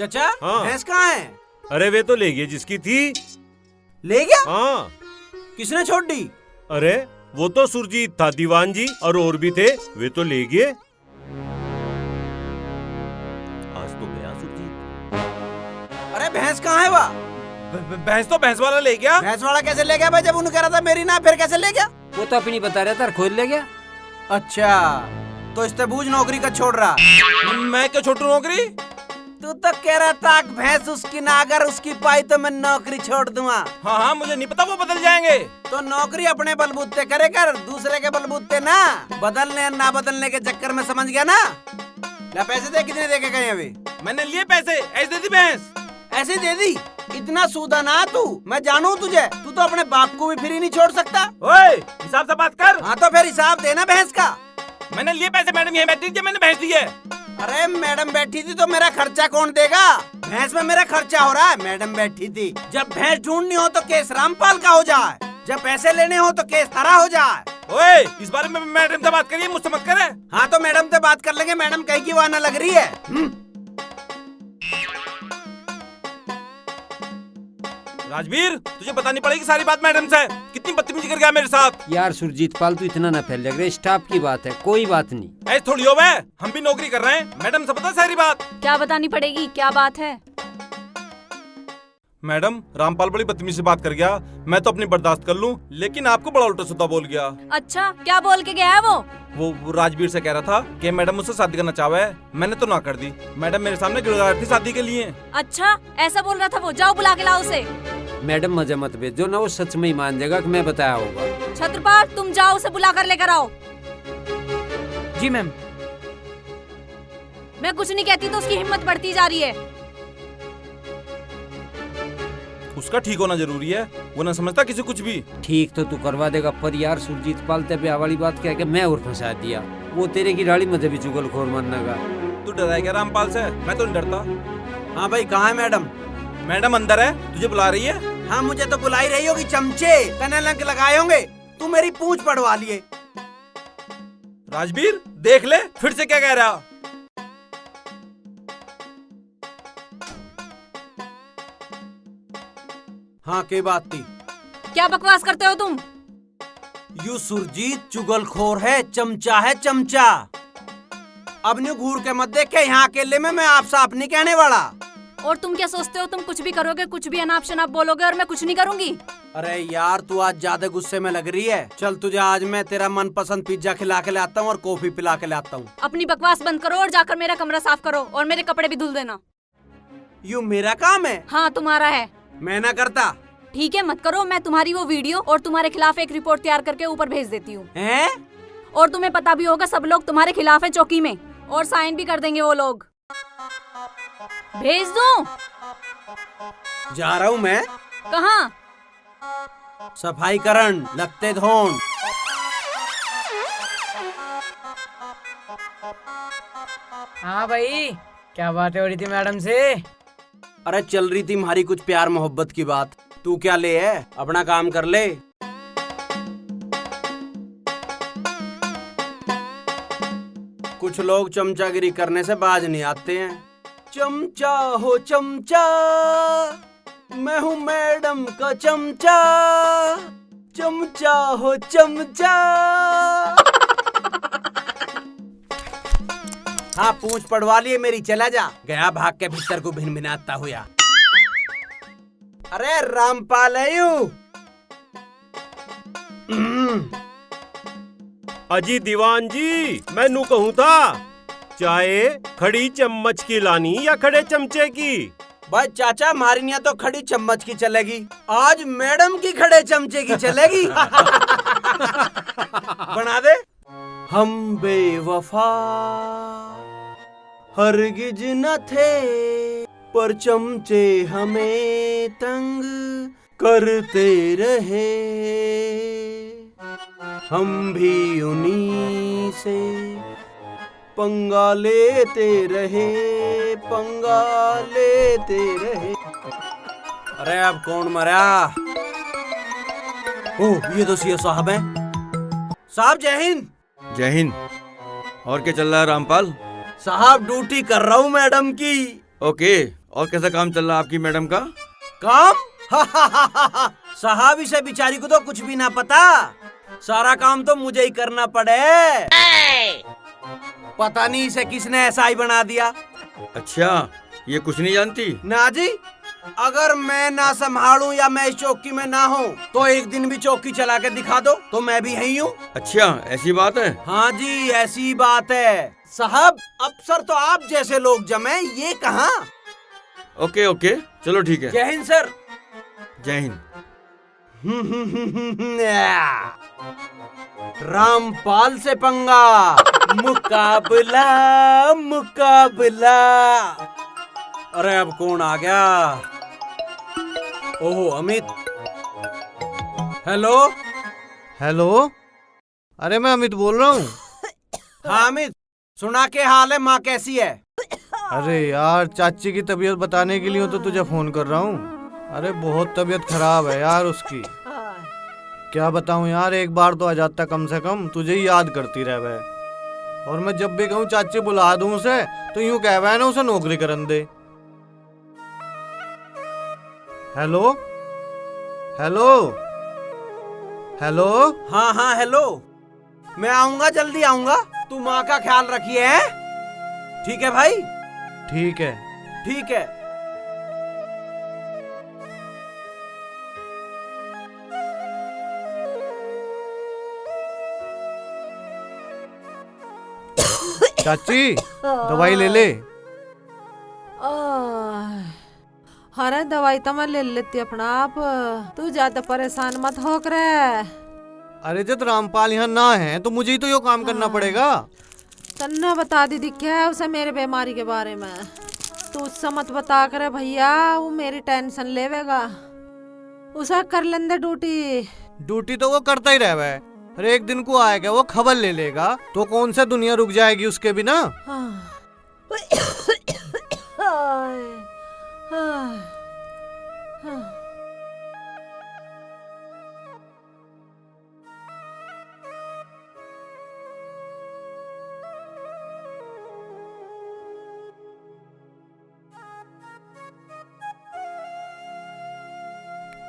चाचा हाँ। भैंस कहाँ है? अरे वे तो ले गई जिसकी थी। ले गया? हाँ। किसने छोड़ दी? अरे वो तो सुरजीत था, दीवान जी और भी थे, वे तो ले गए। आज तो गया सुरजीत। अरे भैंस कहाँ है वह? भैंस तो भैंस वाला ले गया। भैंस वाला कैसे ले गया भाई? जब उन्होंने कह रहा था मेरी ना, फिर कैसे ले गया? वो तो अपनी बता रहा था, खोल ले गया। अच्छा तो इस्तेबूझ नौकरी का छोड़ रहा। मैं क्यों छोटू नौकरी? तू तो कह रहा था भैंस उसकी ना, अगर उसकी पाई तो मैं नौकरी छोड़ दूंगा। हाँ हाँ, मुझे नहीं पता वो बदल जाएंगे। तो नौकरी अपने बलबूते करे कर, दूसरे के बलबूते ना। बदलने ना बदलने के चक्कर में, समझ गया ना? क्या पैसे दे, कितने दे के गए अभी? मैंने लिए पैसे, ऐसे दे दी भैंस। ऐसे दे दी? इतना सूदा ना तू, मैं जानू तुझे। तू तो अपने बाप को भी फ्री नहीं छोड़ सकता। ओए हिसाब से बात कर। हाँ तो फिर हिसाब देना भैंस का। मैंने लिए पैसे, मैडम यहीं बैठी थी, मैंने भैंस दी है। अरे मैडम बैठी थी तो मेरा खर्चा कौन देगा? भैंस में मेरा खर्चा हो रहा है। मैडम बैठी थी। जब भैंस ढूंढनी हो तो केस रामपाल का हो जाए, जब पैसे लेने हो तो केस तारा हो जाए। ओए इस बारे में मैडम से बात करिए, मुझसे मत करे। हाँ तो मैडम से बात कर लेंगे। मैडम कहीं की वाना लग रही है। राजवीर, तुझे बतानी पड़ेगी सारी बात मैडम से। कितनी बदतमीजी कर गया मेरे साथ। यार सुरजीत पाल, तू इतना ना फैल लग रहा है, स्टाफ की बात है, कोई बात नहीं। ऐसे थोड़ी हो, हम भी नौकरी कर रहे हैं। मैडम से पता सारी बात। क्या बतानी पड़ेगी, क्या बात है? मैडम रामपाल बड़ी बदतमीजी से बात कर गया। मैं तो अपनी बर्दाश्त कर लूं, लेकिन आपको बड़ा उल्टा सीधा बोल गया। अच्छा क्या बोल के गया है वो? वो राजवीर से कह रहा था कि मैडम मुझसे शादी करना चाहे है। मैंने तो ना कर दी। मैडम मेरे सामने गिड़गिड़ा रही थी शादी के लिए। अच्छा ऐसा बोल रहा था वो? जाओ बुला के लाओ उसे। मैडम मजा मत भेजो ना, वो सच में ही मान जाएगा कि मैं बताया होगा। छत्रपाल तुम जाओ उसे बुला कर लेकर आओ। जी मैम। मैं कुछ नहीं कहती तो उसकी हिम्मत बढ़ती जा रही है। उसका ठीक होना जरूरी है, वो ना समझता किसी कुछ भी। ठीक तो तू करवा देगा, पर यार सुरजीत पाल ते ब्याह वाली बात क्या कि मैं और फंसा दिया। वो तेरे की डाली मुझे भी चुगलखोर मानना का। तू डरा है क्या रामपाल से? मैं तो नहीं डरता। हाँ भाई कहाँ है मैडम? मैडम अंदर है, तुझे बुला रही है। हाँ मुझे तो बुलाई रही होगी। चमचे कनलंक लगाए होंगे। तू मेरी पूंछ पड़वा लिए। राजवीर देख ले फिर से क्या कह रहा। हाँ की बात थी? क्या बकवास करते हो तुम? यू सुरजीत चुगलखोर है, चमचा है चमचा। अब न्यू घूर के मत देखे, यहाँ अकेले में मैं आप साफ नहीं कहने वाला। और तुम क्या सोचते हो तुम कुछ भी करोगे, कुछ भी अनाप शनाप बोलोगे और मैं कुछ नहीं करूंगी? अरे यार तू आज ज्यादा गुस्से में लग रही है। चल तुझे आज मैं तेरा मनपसंद पिज्जा खिला के लाता हूँ और कॉफी पिला के लाता हूँ। अपनी बकवास बंद करो और जाकर मेरा कमरा साफ करो और मेरे कपड़े भी धुल देना। यू मेरा काम है? हाँ तुम्हारा है। मैं ना करता। ठीक है मत करो, मैं तुम्हारी वो वीडियो और तुम्हारे खिलाफ एक रिपोर्ट तैयार करके ऊपर भेज देती हूँ। हैं? और तुम्हें पता भी होगा सब लोग तुम्हारे खिलाफ है चौकी में, और साइन भी कर देंगे वो लोग। भेज दूं? जा रहा हूँ मैं। कहाँ? सफाई करण लगते धोन। हाँ भाई, क्या बात हो रही थी मैडम से? अरे चल रही थी हमारी कुछ प्यार मोहब्बत की बात। तू क्या ले है, अपना काम कर ले। कुछ लोग चमचागिरी करने से बाज नहीं आते हैं। चमचा हो चमचा, मैं हूँ मैडम का चमचा। चमचा हो चमचा। हाँ पूंछ पड़वा लिए मेरी, चला जा। गया भाग के भीतर को भिन भिनाता हुआ। अरे रामपाल है यू। अजी दीवान जी, मैं नू कहूँ था चाय खड़ी चम्मच की लानी या खड़े चमचे की? भाई चाचा मारिनिया तो खड़ी चम्मच की चलेगी, आज मैडम की खड़े चमचे की चलेगी। बना दे। हम बेवफा हरगिज न थे, पर चमचे हमें तंग करते रहे। हम भी उन्हीं से पंगा लेते रहे, पंगा लेते रहे। अरे अब कौन मरा? ओह ये तो सीए साहब हैं। साहब जय हिंद। जय हिंद। और क्या चल रहा है रामपाल? साहब ड्यूटी कर रहा हूँ मैडम की। ओके, और कैसा काम चल रहा है आपकी मैडम का? काम? साहब इसे बिचारी को तो कुछ भी ना पता, सारा काम तो मुझे ही करना पड़े। पता नहीं इसे किसने ऐसा ही बना दिया। अच्छा, ये कुछ नहीं जानती? ना जी, अगर मैं ना संभालूं या मैं इस चौकी में ना हूं तो एक दिन भी चौकी चला के दिखा दो तो मैं भी यही हूँ। अच्छा, ऐसी बात है? हाँ जी, ऐसी बात है साहब। अफसर तो आप जैसे लोग जमे, ये कहाँ। ओके ओके, चलो ठीक है। जय हिंद सर। जय हिंद। रामपाल से पंगा, मुकाबला मुकाबला। अरे अब कौन आ गया? ओहो अमित। हेलो। हेलो, अरे मैं अमित बोल रहा हूँ। हाँ अमित, सुना के हाल है? माँ कैसी है? अरे यार, चाची की तबीयत बताने के लिए तो तुझे फोन कर रहा हूँ। अरे बहुत तबीयत खराब है यार उसकी। क्या बताऊँ यार, एक बार तो आ जाता कम से कम, तुझे ही याद करती रह वह। और मैं जब भी कहूँ चाची बुला दूँ उसे, तो यूँ कह वह ना उसे नौकरी करन दे। Hello hello hello. हाँ हाँ हेलो, मैं आऊंगा, जल्दी आऊंगा। तू माँ का ख्याल रखिए है? ठीक है भाई। ठीक है। ठीक है। चाची दवाई ले ले। अरे दवाई तो मैं ले लेती अपना आप, तू ज्यादा परेशान मत हो करे। अरे जब रामपाल यहाँ ना है तो मुझे ही तो यो काम करना पड़ेगा। तन्ने बता दी क्या है उसे मेरे बीमारी के बारे में। तू उससे मत बता करे भैया, वो मेरी टेंशन लेवेगा। उसे कर लेंदे ड्यूटी। ड्यूटी तो वो करता ही रहे है। अरे एक दिन को आएगा वो खबर ले लेगा तो कौन सा दुनिया रुक जाएगी उसके बिना।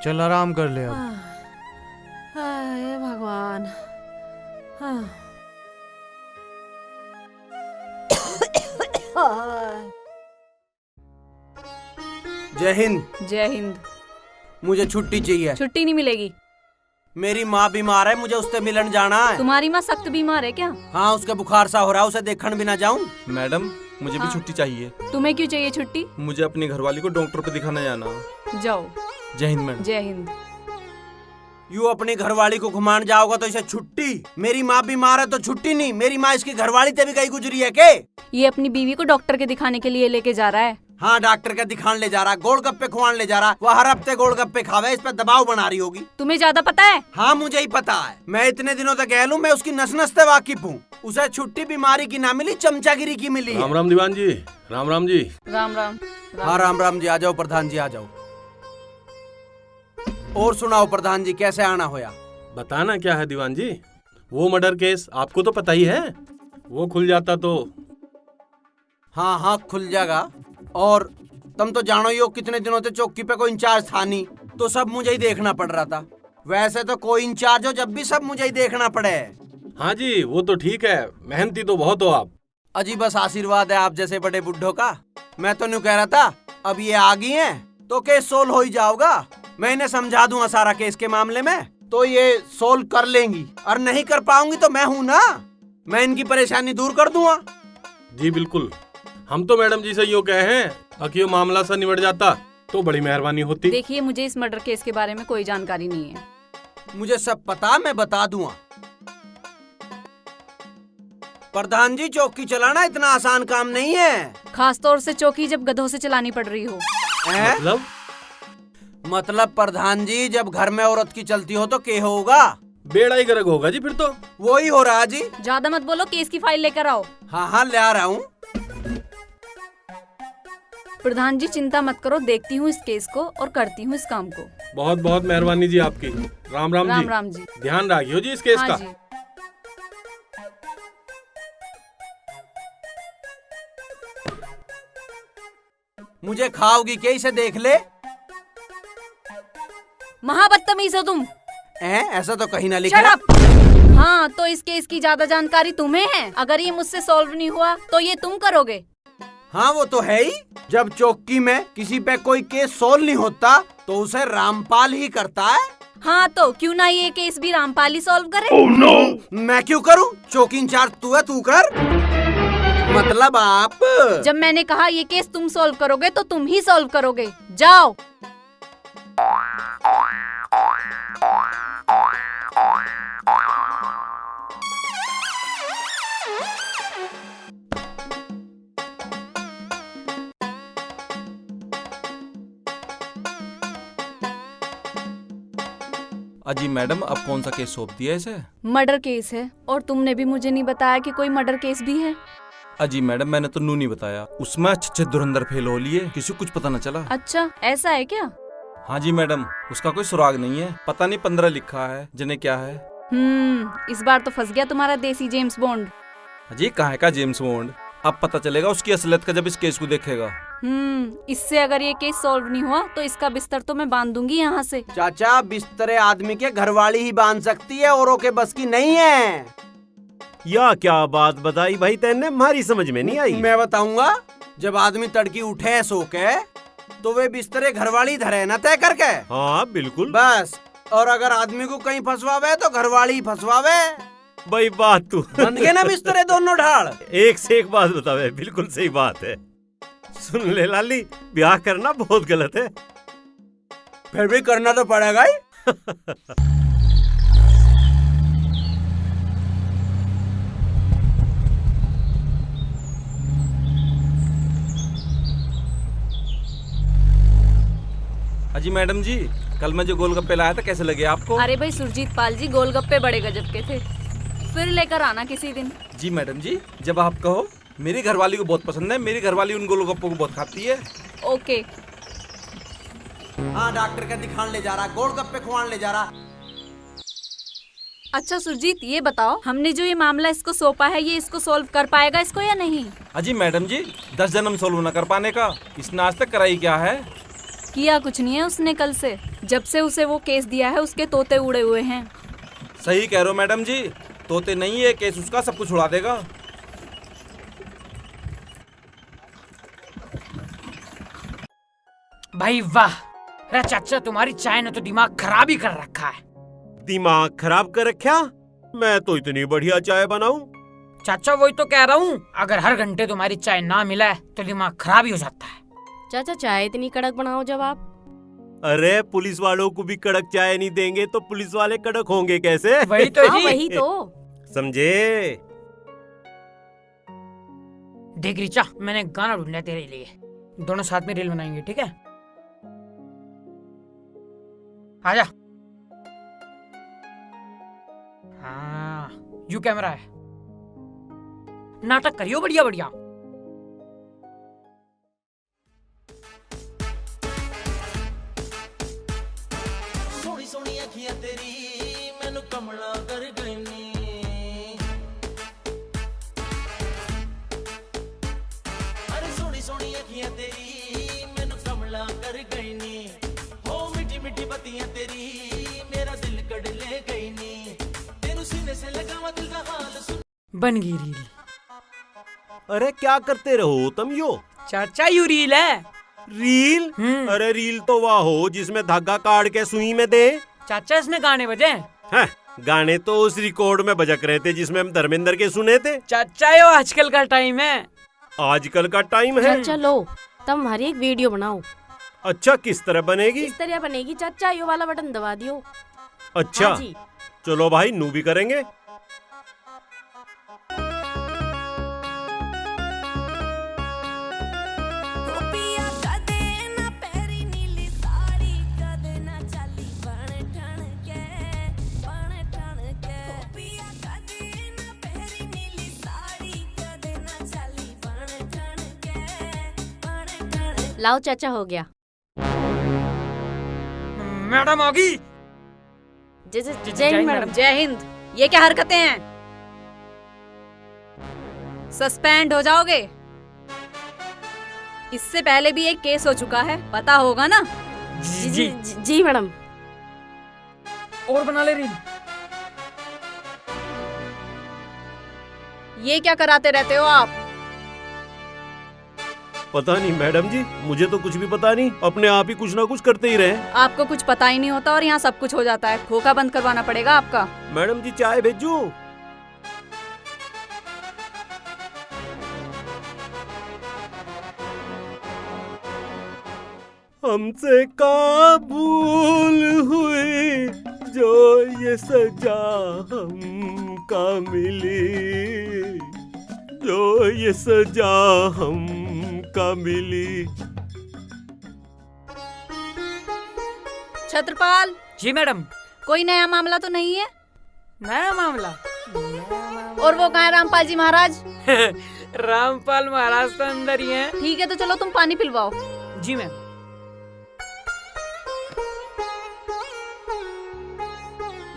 चल आराम कर ले अब। हे भगवान। जय हिंद। जय हिंद। मुझे छुट्टी चाहिए। छुट्टी नहीं मिलेगी। मेरी माँ बीमार है, मुझे उससे मिलन जाना है। तुम्हारी माँ सख्त बीमार है क्या? हाँ, उसका बुखार सा हो रहा है, उसे देखने भी ना जाऊं? मैडम, मुझे भी छुट्टी चाहिए। तुम्हें क्यों चाहिए छुट्टी? मुझे अपनी घरवाली को डॉक्टर पे दिखाने जाना। जाओ। जय हिंद मैडम। जय हिंद। यू अपनी घरवाली को घुमान जाओगा तो इसे छुट्टी? मेरी माँ बीमार है तो छुट्टी नहीं? मेरी माँ इसकी घरवाली से भी कहीं गुजरी है के? ये अपनी बीवी को डॉक्टर के दिखाने के लिए लेके जा रहा है। हाँ, डॉक्टर का दिखाने ले जा रहा, गोलगप्पे खुआने ले जा रहा। वो हर हफ्ते गोलगप्पे खावे, इस पर दबाव बना रही होगी। तुम्हें ज्यादा पता है? हाँ मुझे ही पता है, मैं इतने दिनों तक गया हूँ, मैं उसकी नस नस से वाकिफ हूँ। उसे छुट्टी बीमारी की ना मिली, चमचागिरी की मिली है। राम राम दीवान जी। राम राम जी। राम राम। हाँ राम राम जी। आ जाओ प्रधान जी, आ जाओ। और सुनाओ प्रधान जी, कैसे आना होया? बताना क्या है दीवान जी? वो मर्डर केस आपको तो पता ही है, वो खुल जाता तो। हाँ हाँ खुल जाएगा। और तुम तो जानो ही हो, कितने दिनों से चौकी पे कोई इंचार्ज था नहीं, तो सब मुझे ही देखना पड़ रहा था। वैसे तो कोई इंचार्ज हो जब भी सब मुझे ही देखना पड़े। हाँ जी, वो तो ठीक है, मेहनती तो बहुत हो आप। अजी बस आशीर्वाद है आप जैसे बड़े बुड्ढों का। मैं तो नहीं कह रहा था, अब ये आ गई हैं तो केस सोल्व हो ही जाओगा। मैं इन्हें समझा दूंगा सारा केस के मामले में, तो ये सोल्व कर लेंगी। और नहीं कर पाऊंगी तो मैं हूं ना, मैं इनकी परेशानी दूर कर दूंगा। जी बिल्कुल, हम तो मैडम जी से यूँ कहे हैं कि ये मामला सा निबट जाता तो बड़ी मेहरबानी होती। देखिए, मुझे इस मर्डर केस के बारे में कोई जानकारी नहीं है। मुझे सब पता, मैं बता दूंगा। प्रधान जी, चौकी चलाना इतना आसान काम नहीं है। खास तौर से चौकी जब गधों से चलानी पड़ रही हो। मतलब प्रधान जी, जब घर में औरत की चलती हो तो क्या होगा? बेड़ा ही गर्क होगा जी फिर तो। वो ही हो रहा जी। ज्यादा मत बोलो, केस की फाइल लेकर आओ। हाँ हाँ ले आ रहा हूँ। प्रधान जी चिंता मत करो, देखती हूँ इस केस को और करती हूँ इस काम को। बहुत बहुत मेहरबानी जी आपकी। राम राम जी। राम राम जी। ध्यान रखियो जी इस केस हाँ का। जी। मुझे खाओगी क्या? इसे देख ले। महाबदतमीज हो तुम। ऐसा तो कहीं ना Shut लिखा। up! हाँ, तो इस केस की ज्यादा जानकारी तुम्हें है। अगर ये मुझसे सॉल्व नहीं हुआ तो ये तुम करोगे। हाँ वो तो है ही। जब चौकी में किसी पे कोई केस सॉल्व नहीं होता तो उसे रामपाल ही करता है। हाँ, तो क्यों ना ये केस भी रामपाल ही सॉल्व करे। मैं क्यों करूँ? चौकी इंचार्ज तू है, तू कर। मतलब आप। जब मैंने कहा ये केस तुम सॉल्व करोगे तो तुम ही सॉल्व करोगे। जाओ। अजी मैडम, अब कौन सा केस सौंप दिया इसे? मर्डर केस है और तुमने भी मुझे नहीं बताया कि कोई मर्डर केस भी है। अजी मैडम, मैंने तो नू नहीं बताया। उसमें अच्छे धुरंधर फेल हो लिए, किसी को कुछ पता न चला। अच्छा, ऐसा है क्या? हाँ जी मैडम, उसका कोई सुराग नहीं है। पता नहीं 15 लिखा है, जिन्हें क्या है। इस बार तो फंस गया तुम्हारा देसी जेम्स बॉन्ड। अजी कहाँ का जेम्स बॉन्ड? अब पता चलेगा उसकी असलियत का जब इस केस को देखेगा। इससे अगर ये केस सॉल्व नहीं हुआ तो इसका बिस्तर तो मैं बांध दूंगी यहाँ से। चाचा, बिस्तरे आदमी के घरवाली ही बांध सकती है, औरों के बस की नहीं है। या क्या बात बताई भाई तेने, हमारी समझ में नहीं आई। मैं बताऊंगा। जब आदमी तड़की उठे सो के तो वे बिस्तरे घरवाली धरे ना तय करके। हाँ बिल्कुल बस। और अगर आदमी को कहीं फंसवावे तो घरवाली ही फंसवावे। भाई, बात तू बंद गए ना बिस्तरे दोनों ढाल। एक से एक बात बतावे, बिल्कुल सही बात है। सुन ले लाली, ब्याह करना बहुत गलत है। फिर भी करना तो पड़ेगा ही। अजी मैडम जी, कल मैं जो गोलगप्पे लाया था कैसे लगे आपको? अरे भाई सुरजीत पाल जी, गोलगप्पे बड़े गजब के थे। फिर लेकर आना किसी दिन। जी मैडम जी, जब आप कहो। मेरी घरवाली को बहुत पसंद है, मेरी घरवाली उन गोलगप्पों को बहुत खाती है। ओके। हाँ, डॉक्टर का दिखाने ले जा रहा, गोलगप्पे खुआने ले जा रहा। अच्छा सुरजीत, ये बताओ, हमने जो ये मामला इसको सौंपा है, ये इसको सॉल्व कर पाएगा इसको या नहीं? अजी मैडम जी, 10 जन्म सोल्व न कर पाने का, इसने आज तक कराई क्या है? किया कुछ नहीं है उसने कल से। जब से उसे वो केस दिया है उसके तोते उड़े हुए हैं। सही कह रहे हो मैडम जी, तोते नहीं है केस उसका, सब कुछ उड़ा देगा। भाई वाह! अरे चाचा, तुम्हारी चाय ने तो दिमाग खराब ही कर रखा है। दिमाग खराब कर रखा? मैं तो इतनी बढ़िया चाय बनाऊं। चाचा वही तो कह रहा हूँ, अगर हर घंटे तुम्हारी चाय ना मिला है तो दिमाग खराब ही हो जाता है। चाचा चाय इतनी कड़क बनाओ जब आप। अरे पुलिस वालों को भी कड़क चाय नहीं देंगे तो पुलिस वाले कड़क होंगे कैसे? वही तो हाँ, जी। वही तो। समझे? देख रिचा, मैंने गाना ढूंढा तेरे लिए। दोनों साथ में रील बनाएंगे, ठीक है? आजा। हाँ, यू कैमरा है। नाटक करियो बढ़िया बढ़िया। सोनी सोनी अखियां तेरी मैनू कमला कर गई नी। अरे सोनी सोनी अखियां तेरी मैनू कमला कर गई नी। हो मिठी मिठी बत्तियां तेरी मेरा दिल कड़ ले गई नी। तेनू सीने से लगावा दिल दा हाल सुन। बन गई रील। अरे क्या करते रहो तुम यो? चाचा यू रील है। रील? अरे रील तो वाह हो जिसमें धागा काट के सुई में दे। चाचा इसमें गाने बजे हैं? गाने तो उस रिकॉर्ड में बजक रहे थे जिसमें हम धर्मेंद्र के सुने थे। चाचा यो आजकल का टाइम है। आजकल का टाइम है? चाचा लो, तुम हमारी एक वीडियो बनाओ। अच्छा, किस तरह बनेगी? इस तरह बनेगी चाचा, यो वाला बटन दबा दियो। अच्छा हाँ जी। चलो भाई, नू भी करेंगे। लाओ चाचा, हो गया। मैडम आ गई। जय हिंद मैडम। जय हिंद। ये क्या हरकतें हैं? सस्पेंड हो जाओगे। इससे पहले भी एक केस हो चुका है, पता होगा ना? जी मैडम। और बना ले रील। ये क्या कराते रहते हो आप? पता नहीं मैडम जी, मुझे तो कुछ भी पता नहीं, अपने आप ही कुछ ना कुछ करते ही रहे। आपको कुछ पता ही नहीं होता और यहाँ सब कुछ हो जाता है। खोखा बंद करवाना पड़ेगा आपका। मैडम जी चाय भेजूं? हमसे का भूल हुई जो ये सजा हमका मिली, जो ये सजा हमका मिली। छत्रपाल, जी मैडम। कोई नया मामला तो नहीं है? नया मामला? और वो कहाँ है रामपाल जी महाराज? रामपाल महाराज तो अंदर ही हैं। ठीक है, तो चलो तुम पानी पिलवाओ। जी मैम।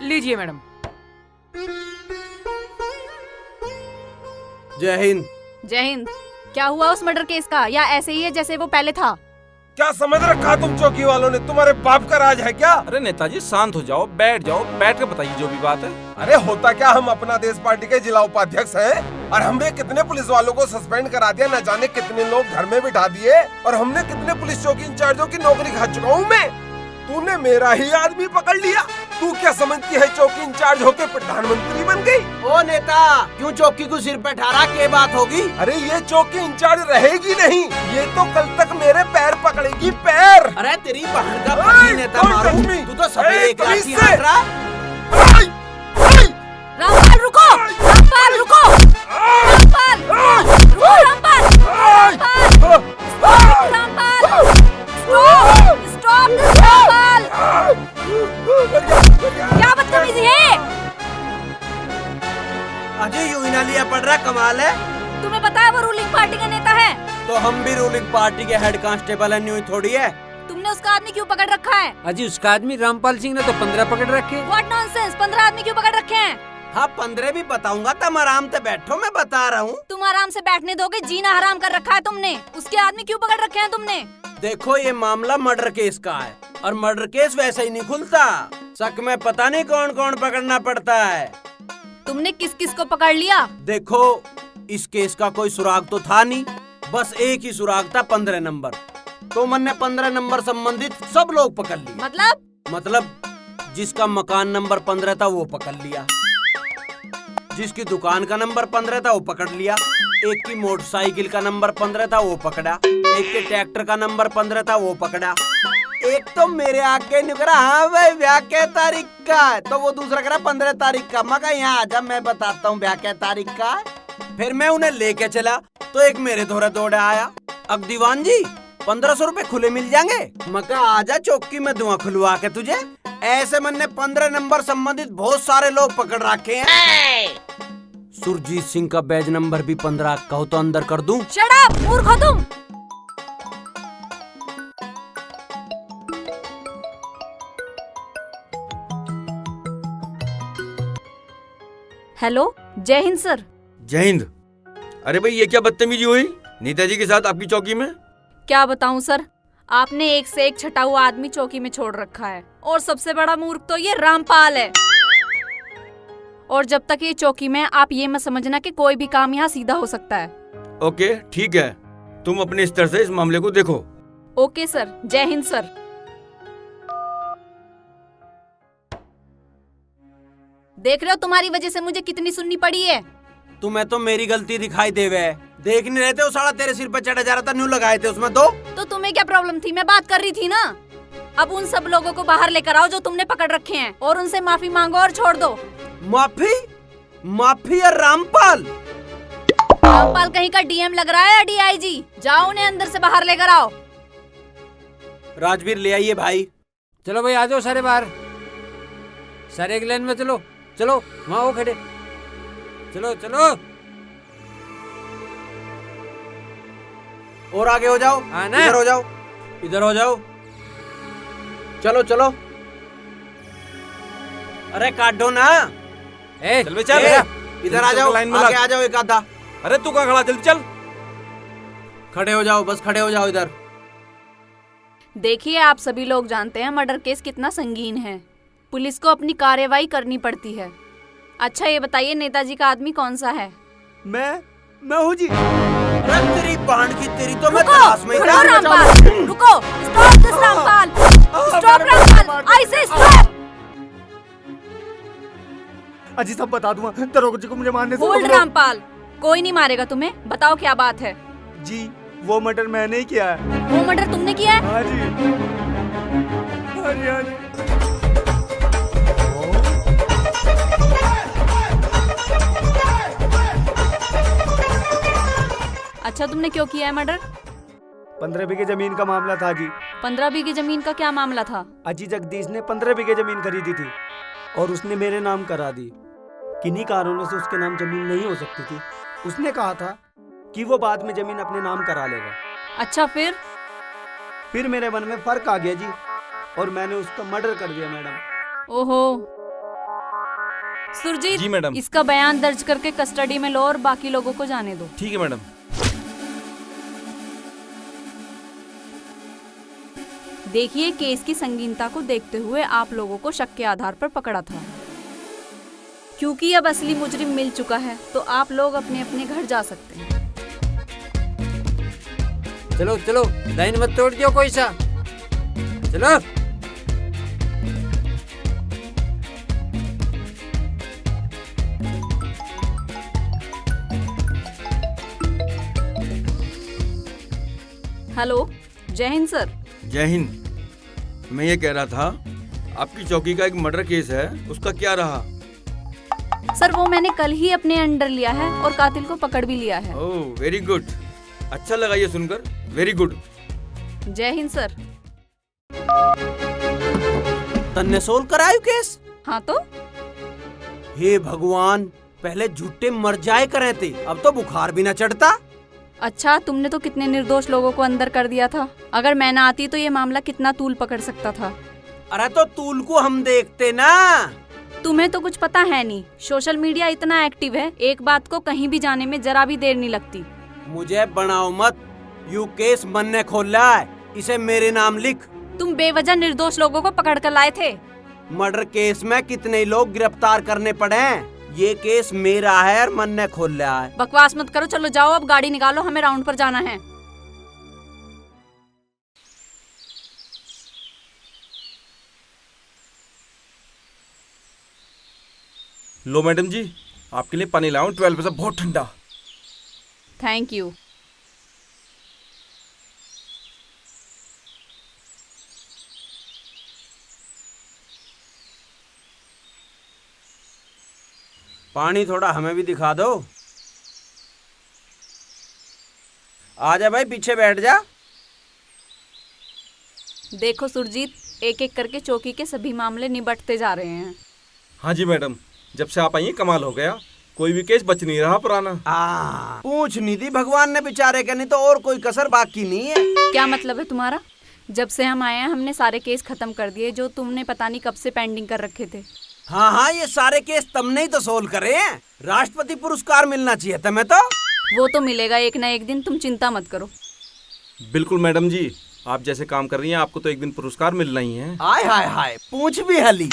लीजिए मैडम। जय हिंद। जय हिंद। क्या हुआ उस मर्डर केस का, या ऐसे ही है जैसे वो पहले था? क्या समझ रखा तुम चौकी वालों ने? तुम्हारे बाप का राज है क्या? अरे नेताजी शांत हो जाओ, बैठ कर बताइए जो भी बात है। अरे होता क्या, हम अपना देश पार्टी के जिला उपाध्यक्ष हैं और हमने कितने पुलिस वालों को सस्पेंड करा दिया, न जाने कितने लोग घर में बिठा दिए, और हमने कितने पुलिस चौकी इंचार्जों की नौकरी खा चुका हूँ मैं। तूने मेरा ही आदमी पकड़ लिया। तू क्या समझती है चौकी इंचार्ज होके प्रधानमंत्री बन गई? ओ नेता, क्यों चौकी को सिर पे ठहरा के बात होगी? अरे ये चौकी इंचार्ज रहेगी नहीं, ये तो कल तक मेरे पैर पकड़ेगी, पैर। अरे तेरी बहन का पति नेता मारू, तू तो सब एक लाठी हाथ रहा। रामपाल रुको, रामपाल रुको, रामपाल रुको, रामपाल, रामपाल, स्टॉप दिस रामपाल। क्या बदतमीजी है? अजय यूं ही ना लिया पड़ रहा, कमाल है। तुम्हें पता है वो रूलिंग पार्टी का नेता है? तो हम भी रूलिंग पार्टी के हेड कांस्टेबल है, न्यू थोड़ी है। तुमने उसका आदमी क्यों पकड़ रखा है? अजी उसका आदमी रामपाल सिंह ने तो 15 पकड़ रखे। व्हाट नॉनसेंस, 15 आदमी क्यों पकड़ रखे हैं? हाँ 15 भी बताऊंगा, तुम आराम से बैठो, मैं बता रहा हूँ। तुम आराम से बैठने दोगे? जीना हराम कर रखा है तुमने। उसके आदमी क्यों पकड़ रखे हैं तुमने? देखो ये मामला मर्डर केस का है, और मर्डर केस वैसे ही नहीं खुलता। शक में पता नहीं कौन कौन पकड़ना पड़ता है। तुमने किस किस को पकड़ लिया? देखो इस केस का कोई सुराग तो था नहीं, बस एक ही सुराग था, 15 नंबर। तो मैंने 15 नंबर संबंधित सब लोग पकड़ लिए। मतलब जिसका मकान नंबर 15 था वो पकड़ लिया, जिसकी दुकान का नंबर 15 था वो पकड़ लिया, एक की मोटरसाइकिल का नंबर 15 था वो पकड़ा, एक के ट्रैक्टर का नंबर 15 था वो पकड़ा, एक तो मेरे आके निकला हाँ भाई ब्याह के तारीख का है, तो वो दूसरा करा 15 तारीख का। मैं कहा यहाँ आजा, मैं बताता हूँ ब्याह के तारीख का। फिर मैं उन्हें लेके चला तो एक मेरे धोरे दौड़े आया, अब दीवान जी 1500 रुपए खुले मिल जाएंगे। मैं कहा आजा चौकी में धुआं खुलवा के तुझे। ऐसे मैंने 15 नंबर संबंधित बहुत सारे लोग पकड़ रखे हैं। सुरजीत सिंह का बैज नंबर भी 15, कहो तो अंदर कर दूं? शट अप, मूर्ख हो तुम। हेलो, जय हिंद सर। जय हिंद। अरे भाई ये क्या बदतमीजी हुई नेताजी के साथ आपकी चौकी में? क्या बताऊं सर, आपने एक से एक छटा हुआ आदमी चौकी में छोड़ रखा है, और सबसे बड़ा मूर्ख तो ये रामपाल है। और जब तक ये चौकी में, आप ये मत समझना कि कोई भी काम यहाँ सीधा हो सकता है। ओके ठीक है, तुम अपने स्तर से इस मामले को देखो। ओके सर, जय हिंद सर। देख रहे हो तुम्हारी वजह से मुझे कितनी सुननी पड़ी है। तुम्हें तो मेरी गलती दिखाई देवे, देख नहीं रहे थे वो साला तेरे सिर पे चढ़ा जा रहा था, न्यू लगाए थे उसमें तो तुम्हें क्या प्रॉब्लम थी? मैं बात कर रही थी ना। अब उन सब लोगों को बाहर लेकर आओ जो तुमने पकड़ रखे हैं, और उनसे माफी मांगो और छोड़ दो। माफी या रामपाल कहीं का डीएम लग रहा है, डीआईजी। जाओ उन्हें अंदर से बाहर लेकर आओ। राजवीर ले आइए भाई। चलो भाई आ जाओ सारे बाहर, सारे एक लाइन में चलो। चलो वहाँ हो खड़े, चलो चलो और आगे हो जाओ, इधर हो जाओ, इधर हो जाओ, चलो चलो। अरे काटो ना, चल बे चल, इधर आ जाओ, आगे आ जाओ एक आधा। अरे तू कहाँ खड़ा, जल्दी चल। खड़े हो जाओ, बस खड़े हो जाओ इधर। देखिए, आप सभी लोग जानते हैं मर्डर केस कितना संगीन है। पुलिस को अपनी कार्यवाही करनी पड़ती है। अच्छा ये बताइए, नेताजी का आदमी कौन सा है? मैं हूँ जी। अरे तेरी बांड की तेरी तो मैं रुको, तलाश में ही रुको था। रामपाल, रुको, stop this Rampal, stop Rampal, I say stop. अजी सब बता दूंगा, दरोगा जी को मुझे मारने से होल्ड रामपाल, कोई नहीं मारेगा तुम्हें। बताओ क्या बात है? जी वो मर्डर मैंने ही किया है। वो मर्डर तुमने किया है? हाँ जी, हाँ जी, हाँ जी। अच्छा, तुमने क्यों किया है मर्डर? 15 बीघे जमीन का मामला था जी। 15 बीघे जमीन का क्या मामला था? अजी जगदीश ने 15 बीघे जमीन खरीदी थी और उसने मेरे नाम करा दी। किन्हीं कारणों से उसके नाम जमीन नहीं हो सकती थी। उसने कहा था कि वो बाद में जमीन अपने नाम करा लेगा। अच्छा फिर मेरे मन में फर्क आ गया जी और मैंने उसका मर्डर कर दिया मैडम। ओहो। सुरजीत जी मैडम। इसका बयान दर्ज करके कस्टडी में लो और बाकी लोगों को जाने दो। ठीक है मैडम। देखिए, केस की संगीनता को देखते हुए आप लोगों को शक के आधार पर पकड़ा था। क्योंकि अब असली मुजरिम मिल चुका है तो आप लोग अपने अपने घर जा सकते हैं। चलो चलो, लाइन मत तोड़ दियो कोई सा। चलो। हेलो, जय हिंद सर। जय हिंद। मैं ये कह रहा था, आपकी चौकी का एक मर्डर केस है, उसका क्या रहा? सर वो मैंने कल ही अपने अंडर लिया है और कातिल को पकड़ भी लिया है। ओह वेरी गुड, अच्छा लगा ये सुनकर, वेरी गुड। जय हिंद सर। तन्ने सोल करायु केस? हाँ तो हे भगवान, पहले झूठे मर जाए करे थे, अब तो बुखार भी ना चढ़ता। अच्छा, तुमने तो कितने निर्दोष लोगों को अंदर कर दिया था। अगर मैं ना आती तो ये मामला कितना तूल पकड़ सकता था। अरे तो तूल को हम देखते ना। तुम्हें तो कुछ पता है नहीं। सोशल मीडिया इतना एक्टिव है, एक बात को कहीं भी जाने में जरा भी देर नहीं लगती। मुझे बनाओ मत, यू केस मन ने खोला है, इसे मेरे नाम लिख। तुम बेवजह निर्दोष लोगों को पकड़ कर लाए थे। मर्डर केस में कितने लोग गिरफ्तार करने पड़े हैं, ये केस मेरा है और मन ने खोला है। बकवास मत करो, चलो जाओ अब गाड़ी निकालो, हमें राउंड पर जाना है। लो मैडम जी, आपके लिए पानी लाऊं 12 बहुत ठंडा। Thank you. पानी थोड़ा हमें भी दिखा दो। आजा भाई, पीछे बैठ जा। देखो सुरजीत, एक एक करके चौकी के सभी मामले निबटते जा रहे हैं। हाँ जी मैडम, जब से आप आई हैं कमाल हो गया, कोई भी केस बच नहीं रहा पुराना। पूछ नहीं दी भगवान ने बेचारे के, नहीं तो और कोई कसर बाकी नहीं है। क्या मतलब है तुम्हारा? जब से हम आए हैं हमने सारे केस खत्म कर दिए जो तुमने पता नहीं कब से पेंडिंग कर रखे थे। हाँ हाँ, ये सारे केस तुमने ही तो सोल्व करे हैं। राष्ट्रपति पुरस्कार मिलना चाहिए तुम्हें तो। वो तो मिलेगा एक ना एक दिन, तुम चिंता मत करो। बिल्कुल मैडम जी, आप जैसे काम कर रही हैं आपको तो एक दिन पुरस्कार मिलना ही है। हाय हाय हाय, पूछ भी हली।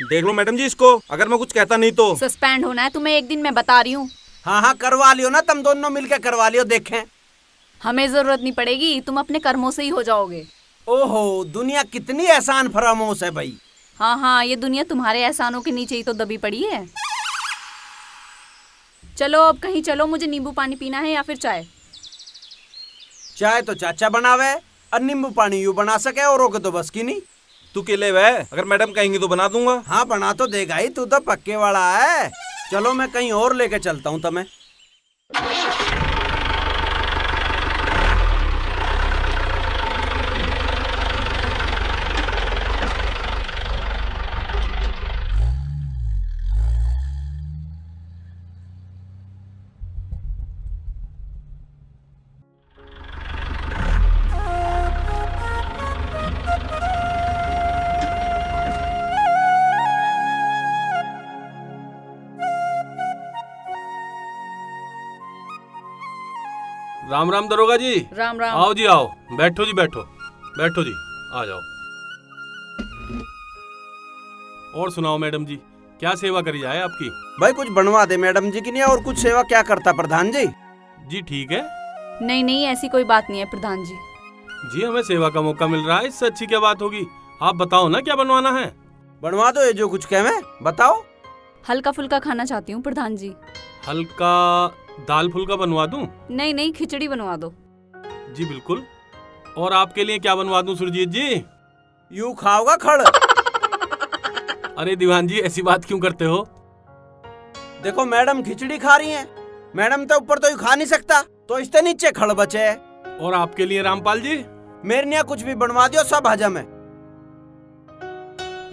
देख लो मैडम जी इसको, अगर मैं कुछ कहता नहीं तो। सस्पेंड होना है तुम्हें एक दिन, मैं बता रही हूँ। हाँ हाँ करवा लियो ना, तुम दोनों मिलकर करवा लियो, देखें। हमें जरूरत नहीं पड़ेगी, तुम अपने कर्मों से ही हो जाओगे। ओहो, दुनिया कितनी एहसान फरामोश है भाई। हाँ हाँ, ये दुनिया तुम्हारे एहसानों के नीचे ही तो दबी पड़ी है। चलो अब कहीं चलो, मुझे नींबू पानी पीना है या फिर चाय। चाय तो चाचा बनावे और नींबू पानी यूं बना सके, औरों के तो बस की नहीं। तू केले वे, अगर मैडम कहेंगी तो बना दूंगा। हाँ बना तो देगा ही, तू तो पक्के वाला है। चलो मैं कहीं और लेके चलता हूँ तुम्हें। राम राम दरोगा जी। राम राम। आओ जी आओ, बैठो जी बैठो, बैठो जी, आ जाओ। और सुनाओ मैडम जी, क्या सेवा करी जाए आपकी? भाई कुछ बनवा दे मैडम जी की नहीं, और कुछ सेवा क्या करता प्रधान जी? जी ठीक है नहीं नहीं, ऐसी कोई बात नहीं है प्रधान जी। जी, हमें सेवा का मौका मिल रहा है, इससे अच्छी क्या बात होगी। आप बताओ ना क्या बनवाना है। बनवा दो ये जो कुछ कहे, मैं बताओ। हल्का फुल्का खाना चाहती हूँ प्रधान जी। हल्का दाल फुल्का बनवा दूं? नहीं नहीं, खिचड़ी बनवा दो। जी बिल्कुल। और आपके लिए क्या बनवा दूं सुरजीत जी? यूं खाओगा खड़? अरे दीवान जी, ऐसी बात क्यों करते हो? देखो मैडम खिचड़ी खा रही हैं, मैडम तो ऊपर तो यूं खा नहीं सकता, तो इससे नीचे खड़ बचे है। और आपके लिए रामपाल जी? मेरे लिए कुछ भी बनवा दियो, सब हजम है।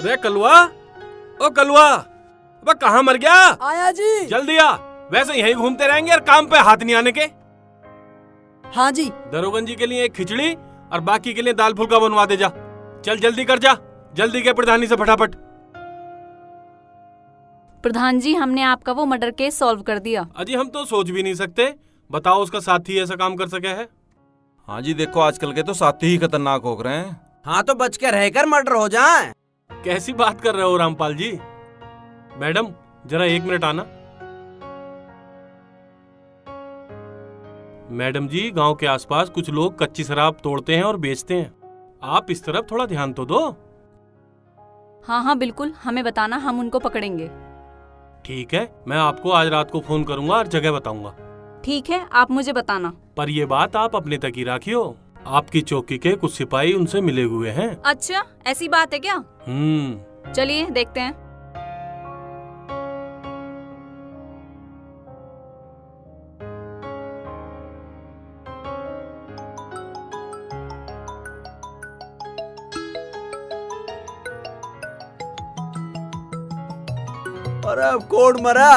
रे कलुआ, ओ कलुआ, अब कहाँ मर गया? आया जी। जल्दी आ, वैसे यहीं घूमते रहेंगे और काम पे हाथ नहीं आने के। हाँ जी। दरोगन जी के लिए एक खिचड़ी और बाकी के लिए दाल फुल्का बनवा दे जा। चल जल्दी कर जा, जल्दी के प्रधानी से फटाफट। प्रधान जी, हमने आपका वो मर्डर केस सॉल्व कर दिया। अजी हम तो सोच भी नहीं सकते, बताओ उसका साथी ऐसा काम कर सके है। हाँ जी, देखो आजकल के तो साथी ही खतरनाक हो रहे हैं। हाँ तो बच के रहकर मर्डर हो जाए। कैसी बात कर रहे हो रामपाल जी? मैडम जरा 1 मिनट आना। मैडम जी, गांव के आसपास कुछ लोग कच्ची शराब तोड़ते हैं और बेचते हैं, आप इस तरफ थोड़ा ध्यान तो दो। हाँ हाँ बिल्कुल, हमें बताना, हम उनको पकड़ेंगे। ठीक है, मैं आपको आज रात को फोन करूंगा और जगह बताऊंगा। ठीक है, आप मुझे बताना। पर ये बात आप अपने तक ही रखियो, आपकी चौकी के कुछ सिपाही उनसे मिले हुए हैं। अच्छा, ऐसी बात है क्या? चलिए देखते हैं। अरे अब कोड मरा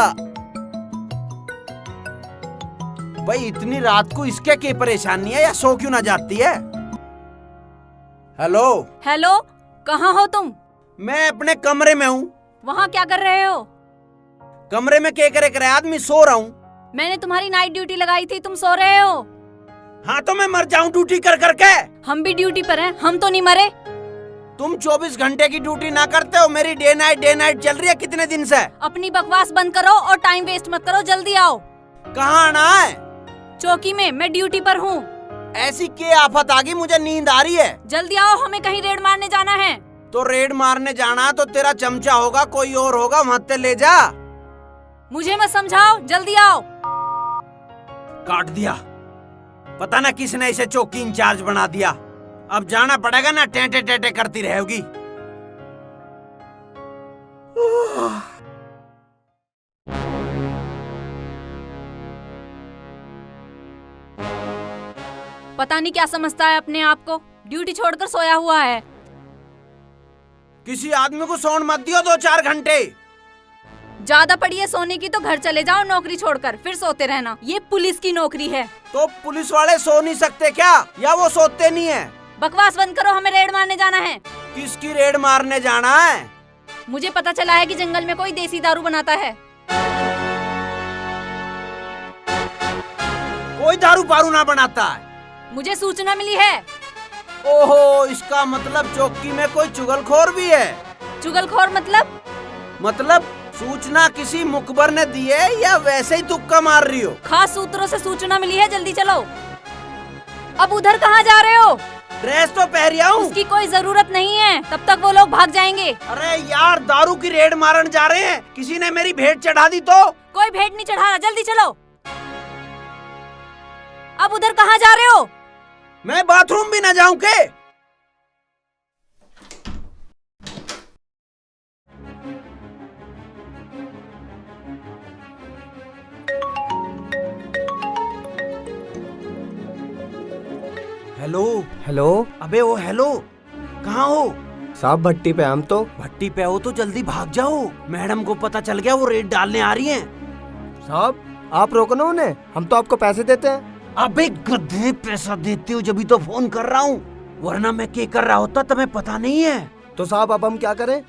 भाई, इतनी रात को इसके क्या परेशानी है, या सो क्यों ना जाती है? हेलो हेलो, कहाँ हो तुम? मैं अपने कमरे में हूँ। वहाँ क्या कर रहे हो? कमरे में क्या करे आदमी, सो रहा हूँ। मैंने तुम्हारी नाइट ड्यूटी लगाई थी, तुम सो रहे हो। हाँ तो मैं मर जाऊँ ड्यूटी कर करके? हम भी ड्यूटी पर हैं, हम तो नहीं मरे। तुम 24 घंटे की ड्यूटी ना करते हो, मेरी डे नाइट चल रही है कितने दिन से। अपनी बकवास बंद करो और टाइम वेस्ट मत करो, जल्दी आओ। कहाँ आना है? चौकी में, मैं ड्यूटी पर हूँ। ऐसी क्या आफत आ गई, मुझे नींद आ रही है। जल्दी आओ, हमें कहीं रेड मारने जाना है। तो रेड मारने जाना तो तेरा चमचा होगा, कोई और होगा, वहाँ ते ले जा। मुझे मत समझाओ, जल्दी आओ। काट दिया, पता ना किसने इसे चौकी इंचार्ज बना दिया। अब जाना पड़ेगा ना, टेंटे टेंटे करती रहेगी। पता नहीं क्या समझता है अपने आप को, ड्यूटी छोड़कर सोया हुआ है। किसी आदमी को सोने मत दियो 2-4 घंटे। ज्यादा पड़ी है सोने की तो घर चले जाओ नौकरी छोड़कर, फिर सोते रहना। ये पुलिस की नौकरी है। तो पुलिस वाले सो नहीं सकते क्या, या वो सोते नहीं है? बकवास बंद करो, हमें रेड मारने जाना है। किसकी रेड मारने जाना है? मुझे पता चला है कि जंगल में कोई देसी दारू बनाता है। कोई दारू पारू ना बनाता है, मुझे सूचना मिली है। ओहो, इसका मतलब चौकी में कोई चुगलखोर भी है। चुगलखोर मतलब सूचना किसी मुखबर ने दी है या वैसे ही तुक्का मार रही हो? खास सूत्रों से सूचना मिली है, जल्दी चलो। अब उधर कहाँ जा रहे हो? ड्रेस तो पहरिया हूँ। उसकी कोई जरूरत नहीं है, तब तक वो लोग भाग जाएंगे। अरे यार, दारू की रेड मारन जा रहे हैं, किसी ने मेरी भेंट चढ़ा दी तो? कोई भेंट नहीं चढ़ा रहा, जल्दी चलो। अब उधर कहाँ जा रहे हो? मैं बाथरूम भी न जाऊं के? Hello hello. अबे ओ हेलो, कहाँ हो? साहब भट्टी पे, हम तो भट्टी पे हो तो जल्दी भाग जाओ, मैडम को पता चल गया, वो रेड डालने आ रही हैं। साहब आप रोको ना उन्हें, हम तो आपको पैसे देते हैं। अबे गधे, पैसा देते हो जब तो फोन कर रहा हूँ, वरना मैं क्या कर रहा होता तुम्हें पता नहीं है। तो साहब अब हम क्या करें?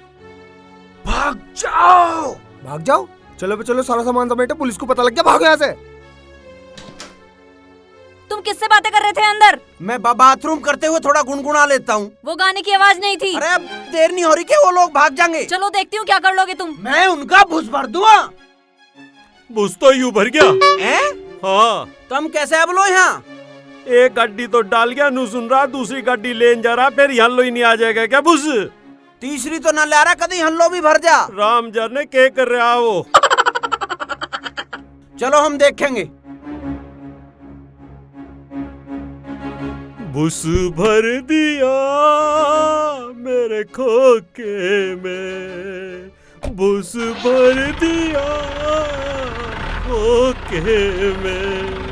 भाग जाओ। भाग जाओ? चलो चलो, सारा सामान समेटो, पुलिस को पता लग गया, भागो यहाँ से। तुम किससे बातें कर रहे थे अंदर? मैं बाथरूम करते हुए थोड़ा गुनगुना लेता हूँ। वो गाने की आवाज नहीं थी। अरे अब देर नहीं हो रही कि वो लोग भाग जाएंगे। चलो देखती हूँ क्या कर लोगे तुम। मैं उनका भूस भर दूंगा। बुस तो यूं भर गया। हैं? हाँ। तुम कैसे अब लो यहाँ? एक गाड़ी तो डाल गया, नू सुन रहा, दूसरी गाड़ी लेन जा रहा, फिर यहाँ लो ही नहीं आ जाएगा क्या बुस? तीसरी तो न ला रहा, कभी हल्लो भी भर जा। राम जाने क्या कर रहा वो। चलो हम देखेंगे। बुस भर दिया मेरे खोखे में, बुस भर दिया खोखे में।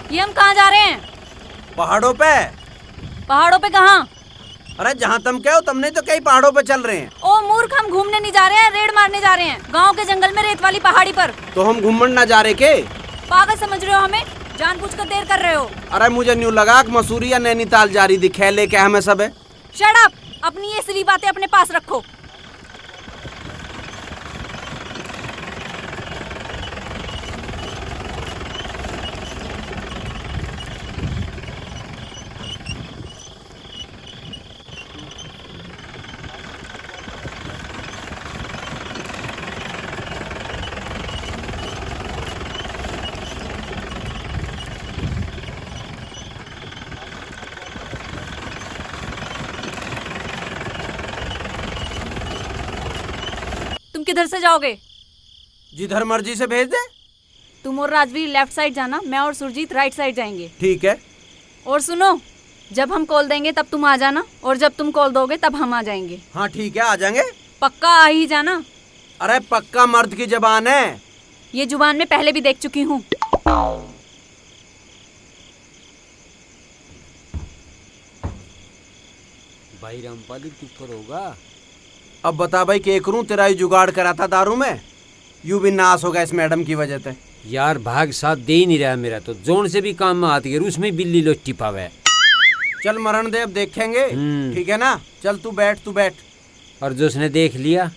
ये हम कहाँ जा रहे हैं? पहाड़ों पे। पहाड़ों पे कहाँ? अरे जहाँ तुम कहो तुमने तो कई पहाड़ों पे चल रहे हैं। ओ मूर्ख, हम घूमने नहीं जा रहे हैं, रेड मारने जा रहे हैं गांव के जंगल में, रेत वाली पहाड़ी पर। तो हम घूमने ना जा रहे के? पागल समझ रहे हो हमें? जानबूझकर देर कर रहे हो। अरे मुझे न्यू लगा कि मसूरी या नैनीताल जा रही दिखे, लेके हमें सब है। शट अप, अपनी ये सिली बातें अपने पास रखो। किधर से जाओगे? जिधर मर्जी से भेज दे। तुम और राजवीर लेफ्ट साइड जाना, मैं और सुरजीत राइट साइड जाएंगे। ठीक है। और सुनो, जब हम कॉल देंगे तब तुम आ जाना, और जब तुम कॉल दोगे तब हम आ जाएंगे। हाँ ठीक है, आ जाएंगे। पक्का आ ही जाना। अरे पक्का मर्द की जुबान है। ये जुबान मैं पहले भी देख चुकी हूँ। भाई रामपाल तू पर होगा। अब बता भाई, क्या करूं? तेरा ही जुगाड़ करा था दारू में, यूं भी नाश होगा इस मैडम की वजह से। यार भाग साथ दे ही नहीं रहा मेरा, तो जोन से भी काम में आती है, उसमें बिल्ली लोटी पावे। चल मरण दे, अब देखेंगे। ठीक है ना? चल तू बैठ, तू बैठ। और जो उसने देख लिया?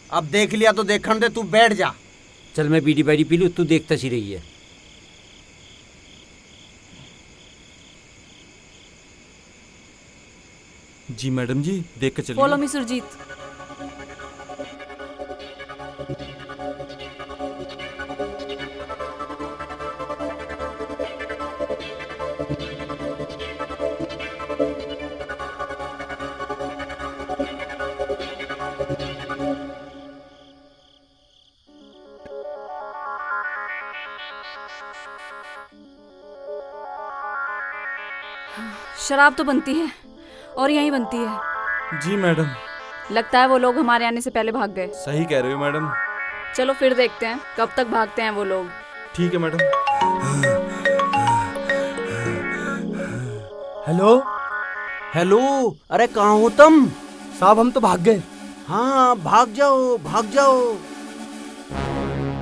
अब देख लिया तो देखने दे, तू बैठ जा। चल मैं बीड़ी बाड़ी पी लूं, तू देखता सी रही है। जी मैडम जी, देख के चलिए। Follow me Surjeet. शराब तो बनती है और यहीं बनती है। जी मैडम। लगता है वो लोग हमारे आने से पहले भाग गए। सही कह रहे हो मैडम। चलो फिर देखते हैं कब तक भागते हैं वो लोग। ठीक है मैडम। हेलो। हेलो, अरे कहाँ हो तुम? साहब हम तो भाग गए। हाँ भाग जाओ, भाग जाओ।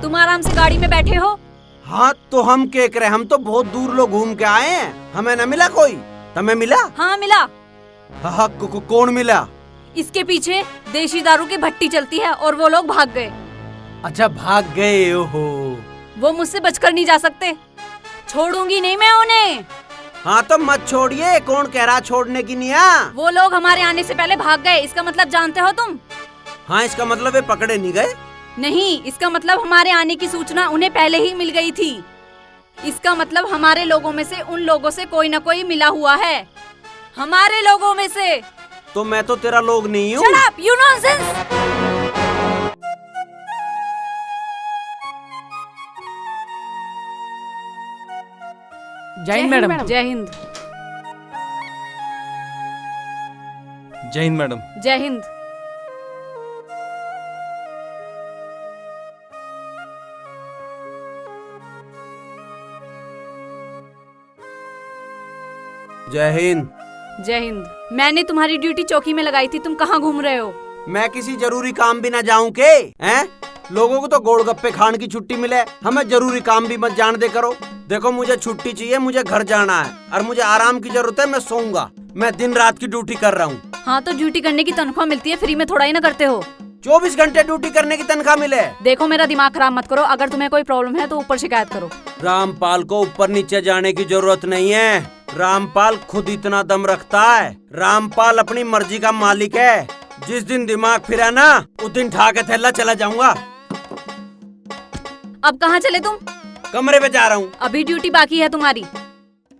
तुम आराम से गाड़ी में बैठे हो? हाँ तो हम क्या करे, हम तो बहुत दूर लोग घूम के आए हैं, हमें न मिला कोई। तुम्हें मिला? हाँ मिला। हाँ कौन मिला? इसके पीछे देशी दारू की भट्टी चलती है और वो लोग भाग गए। अच्छा भाग गए? ओहो। वो मुझसे बचकर नहीं जा सकते, छोड़ूंगी नहीं मैं उन्हें। हाँ तो मत छोड़िए, कौन कह रहा छोड़ने की नहीं है? वो लोग हमारे आने से पहले भाग गए, इसका मतलब जानते हो तुम? हाँ इसका मतलब ये पकड़े नहीं गए? नहीं, इसका मतलब हमारे आने की सूचना उन्हें पहले ही मिल गई थी। इसका मतलब हमारे लोगों में से उन लोगों से कोई न कोई मिला हुआ है, हमारे लोगों में से। तो मैं तो तेरा लोग नहीं हूँ। Shut up, you nonsense! जय हिंद मैडम। जय हिंद। जय हिंद मैडम। जय हिंद। जय हिंद। जय हिंद। मैंने तुम्हारी ड्यूटी चौकी में लगाई थी, तुम कहाँ घूम रहे हो? मैं किसी जरूरी काम भी ना जाऊं के हैं? लोगों को तो गोलगप्पे खाने की छुट्टी मिले, हमें जरूरी काम भी मत जान दे करो। देखो मुझे छुट्टी चाहिए, मुझे घर जाना है और मुझे आराम की जरूरत है। मैं सोऊंगा, मैं दिन रात की ड्यूटी कर रहा हूँ। हाँ तो ड्यूटी करने की तनख्वाह मिलती है, फ्री में थोड़ा ही ना करते हो। 24 घंटे ड्यूटी करने की तनख्वाह मिले। देखो मेरा दिमाग खराब मत करो, अगर तुम्हें कोई प्रॉब्लम है तो ऊपर शिकायत करो। रामपाल को ऊपर नीचे जाने की जरूरत नहीं है। रामपाल खुद इतना दम रखता है। रामपाल अपनी मर्जी का मालिक है। जिस दिन दिमाग फिरा ना, उस दिन ठा के थैला चला जाऊंगा। अब कहाँ चले तुम? कमरे पे जा रहा हूँ। अभी ड्यूटी बाकी है तुम्हारी।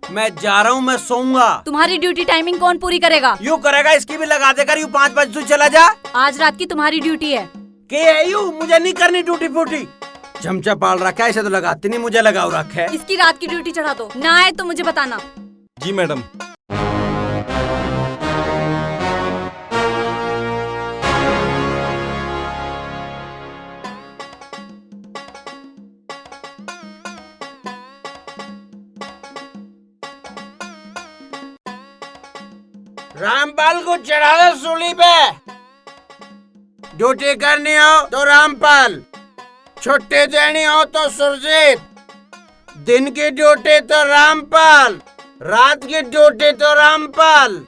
मैं जा रहा हूँ, मैं सोऊंगा। तुम्हारी ड्यूटी टाइमिंग कौन पूरी करेगा? यूँ करेगा, इसकी भी लगा देकर यूँ 5 बजे तू चला जा। आज रात की तुम्हारी ड्यूटी है। के है यूँ? मुझे नहीं करनी ड्यूटी फूटी। चमचा पाल रखा है, इसे तो लगाती नहीं, मुझे लगाओ रखा है। इसकी रात की ड्यूटी चढ़ा दो, ना आए तो मुझे बताना। जी मैडम। रामपाल को चढ़ा दो सूली पे। ड्यूटी करनी हो तो रामपाल, छुट्टी देनी हो तो सुरजीत, दिन की ड्यूटी तो रामपाल, रात की ड्यूटी तो रामपाल।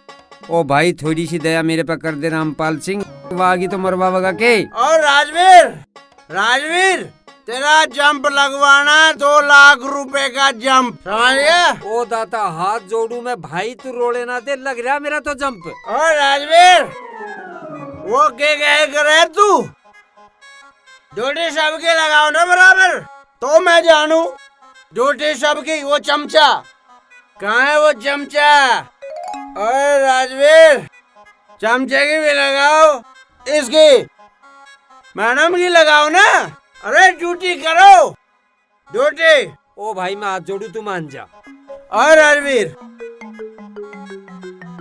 ओ भाई थोड़ी सी दया मेरे पे कर दे रामपाल सिंह, वागी तो मरवा वगा के। और राजवीर, राजवीर तेरा जंप लगवाना 2 लाख रुपए का जंप, समझ गया? ओ दाता हाथ जोड़ू मैं भाई, तू रोले ना दे, लग रहा मेरा तो जंप। और राजवीर वो के गए करे तू? ड्यूटी सबकी लगाओ ना बराबर, तो मैं जानू। ड्यूटी सबकी। वो चमचा कहाँ है? वो चमचा। और राजवीर चमचे की भी लगाओ, इसकी मैडम की लगाओ ना। अरे ड्यूटी करो, ड्यूटी। ओ भाई मैं हाथ जोड़ू, तू मान जा। और राजवीर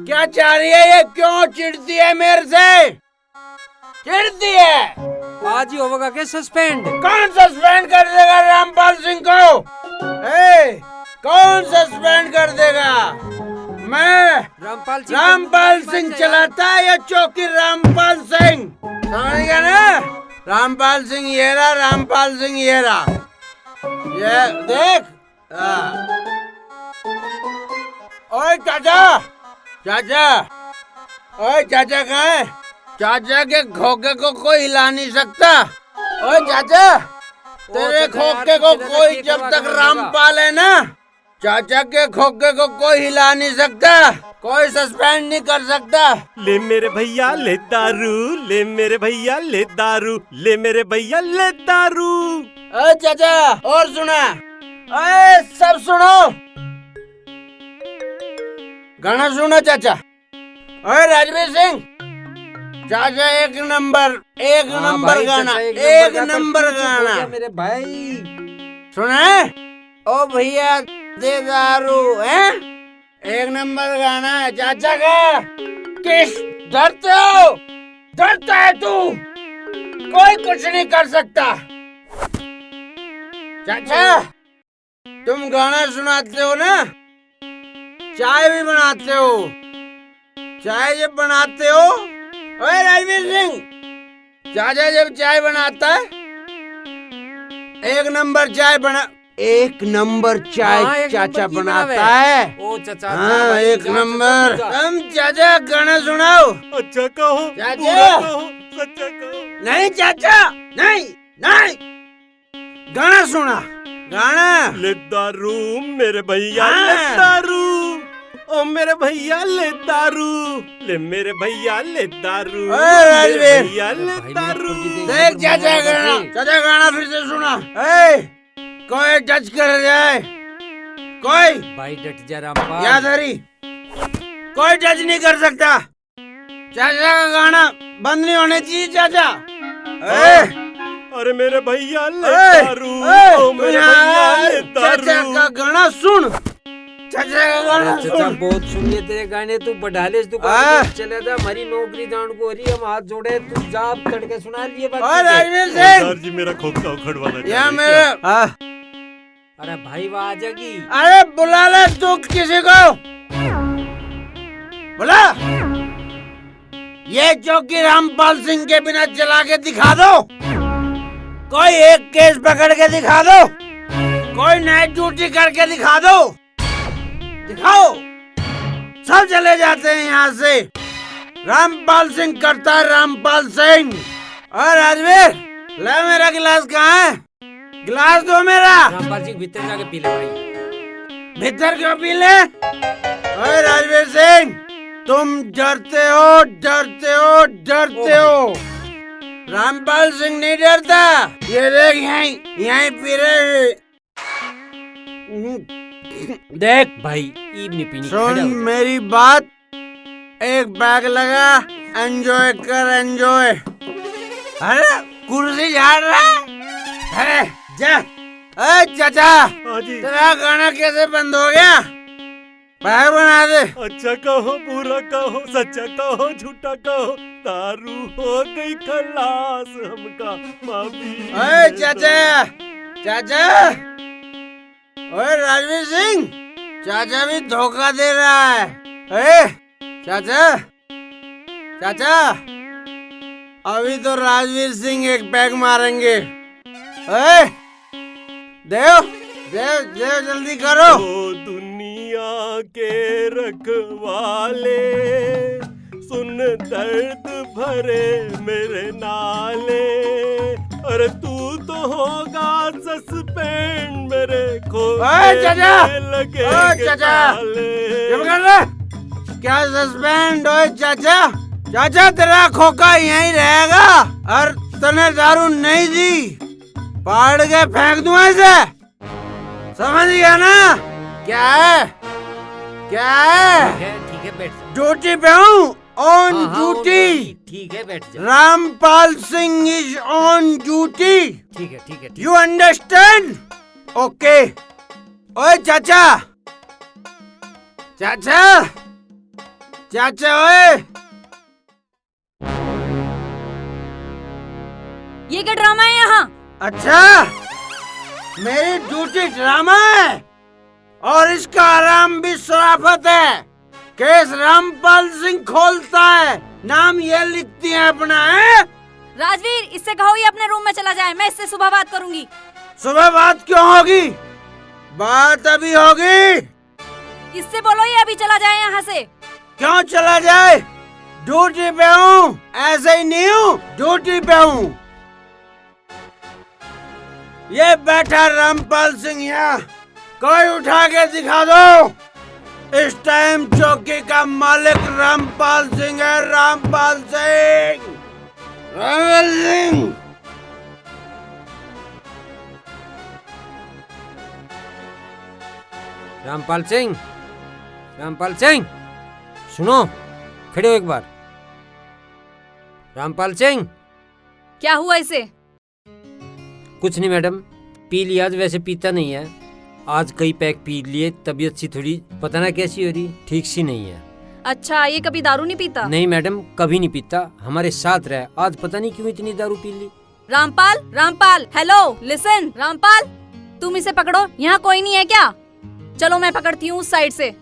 क्या चाह रही है ये? क्यों चिढ़ती है मेरे से? चिढ़ती है? आज ही होगा के सस्पेंड। कौन सस्पेंड कर देगा रामपाल सिंह को? कौन सस्पेंड कर देगा? मैं रामपाल सिंह चलाता है या चौकी रामपाल सिंह? समझ गया ना? रामपाल सिंह ये रहा, रामपाल सिंह ये रहा, ये देख। ओए चाचा, चाचा, ओए चाचा कहाँ है? चाचा के खोखे को कोई हिला नहीं सकता। ओए चाचा, तेरे खोखे को कोई जब तक रामपाल है ना, चाचा के खोखे को कोई हिला नहीं सकता, कोई सस्पेंड नहीं कर सकता। ले मेरे भैया ले दारू, ले मेरे भैया ले दारू, ले मेरे भैया ले दारू। अरे चाचा और सुना, अरे सब सुनो, गाना सुनो चाचा। अरे राजवीर सिंह, चाचा एक नंबर गाना, एक नंबर गाना मेरे भाई। सुना? ओ भैया दे दारू है, एक नंबर गाना है चाचा का। किस डरते हो? डरता है तू? कोई कुछ नहीं कर सकता। चाचा तुम गाना सुनाते हो ना, चाय भी बनाते हो, चाय जब बनाते हो, ओए राजवीर सिंह, चाचा जब चाय बनाता है, एक नंबर चाय बना, एक नंबर चाय चाचा बनाता है। ओ चाचा, हाँ एक नंबर। तुम चाचा गाना सुनाओ। अच्छा कहो चाचा, सच्चा कहो। नहीं चाचा, नहीं नहीं, गाना सुना, गाना। ले दारू मेरे भैया हाँ। ले दारू, ओ मेरे भैया ले दारू, ले मेरे भैया ले दारू, राजवीर, मेरे भैया ले दारू। देख चाचा गाना, चाचा गाना फिर से सुना। कोई टच कर जाए, कोई भाई डट जा रामपाल। याद हरी, कोई टच नहीं कर सकता। चाचा का गाना बंद नहीं होने चाहिए चाचा। अरे मेरे भैया ले दारू, ओ मेरे भैया ले दारू। चाचा का गाना सुन, चाचा का गाना चाचा सुन। बहुत सुन लिए तेरे गाने, तू बढ़ा ले इस दुकान, चले जा, हमारी नौकरी जान को हो रही है, हम हाथ जोड़े, तू जा तड़के सुना लिए। राजवीर सिंह जी मेरा खोखा उखड़वाना या मेरे, अरे भाई वहाँ आ जाएगी। अरे बुला ले तू किसी को, बुला। ये चौकी रामपाल सिंह के बिना चला के दिखा दो। कोई एक केस पकड़ के दिखा दो, कोई नाइट ड्यूटी करके दिखा दो, दिखाओ। सब चले जाते हैं यहाँ से। रामपाल सिंह करता है रामपाल सिंह। और राजवीर, ले मेरा गिलास कहाँ है? गिलास दो मेरा। रामपाल सिंह भीतर जाके पी ले भाई। भीतर क्यों पी ले? ओए राजवीर सिंह, तुम डरते हो, डरते हो, डरते हो। रामपाल सिंह नहीं डरता। ये देख, यहीं यहीं पी रहे। देख भाई, ईब नहीं पीनी। सुन मेरी बात, एक बैग लगा, एंजॉय कर एंजॉय। अरे कुर्सी झाड़ रहा है? अरे जा। अरे चाचा, तेरा गाना कैसे बंद हो गया? बैग बना दे। अच्छा कहो, बुरा कहो, सच्चा कहो, झूठा कहो, दारू हो गई खलास, हमका माफी। ओए चाचा, चाचा, ओए राजवीर सिंह, चाचा भी धोखा दे रहा है। ए चाचा, चाचा, अभी तो राजवीर सिंह एक पैग मारेंगे। ए देव, देव, देव, जल्दी करो। ओ दुनिया के रखवाले, सुन दर्द भरे मेरे नाले। अरे तू तो होगा सस्पेंड मेरे लगे चाचा, चुप कर ले। क्या सस्पेंड? ओए चाचा, चाचा तेरा खोखा यहीं रहेगा। और तने दारू नहीं दी, पाड़ के फेंक दूं ऐसे, समझ गया ना? क्या है, क्या है? ठीक है, बैठ जा। ड्यूटी पे हूँ, ऑन ड्यूटी। ठीक है, बैठ जा। Rampal Singh is on duty. ठीक है, ठीक है। You understand? ओके। ओए चाचा, चाचा, चाचा, ओए। ये क्या ड्रामा है यहाँ? अच्छा, मेरी ड्यूटी ड्रामा है और इसका आराम भी शराफत है। केस रामपाल सिंह खोलता है, नाम ये लिखती है अपना है। राजवीर, इससे कहो ये अपने रूम में चला जाए, मैं इससे सुबह बात करूंगी। सुबह बात क्यों होगी? बात अभी होगी। इससे बोलो ये अभी चला जाए यहाँ से। क्यों चला जाए? ड्यूटी पे हूँ, ऐसे ही नहीं हूँ, ड्यूटी पे हूँ। ये बैठा रामपाल सिंह यहाँ, कोई उठा के दिखा दो। इस टाइम चौकी का मालिक रामपाल सिंह है, रामपाल सिंह, रामपाल सिंह। रामपाल सिंह, रामपाल सिंह, सुनो, खड़े हो एक बार। रामपाल सिंह। क्या हुआ इसे? कुछ नहीं मैडम, पी लिया, आज वैसे पीता नहीं है। आज कई पैक पी लिए, तबीयत सी थोड़ी पता ना कैसी हो रही, ठीक सी नहीं है। अच्छा, ये कभी दारू नहीं पीता? नहीं मैडम, कभी नहीं पीता, हमारे साथ रहा, आज पता नहीं क्यों इतनी दारू पी ली। Rampal, Rampal, hello, listen. रामपाल, तुम इसे पकड़ो। यहाँ कोई नहीं है क्या? चलो मैं पकड़ती हूँ उस साइड से।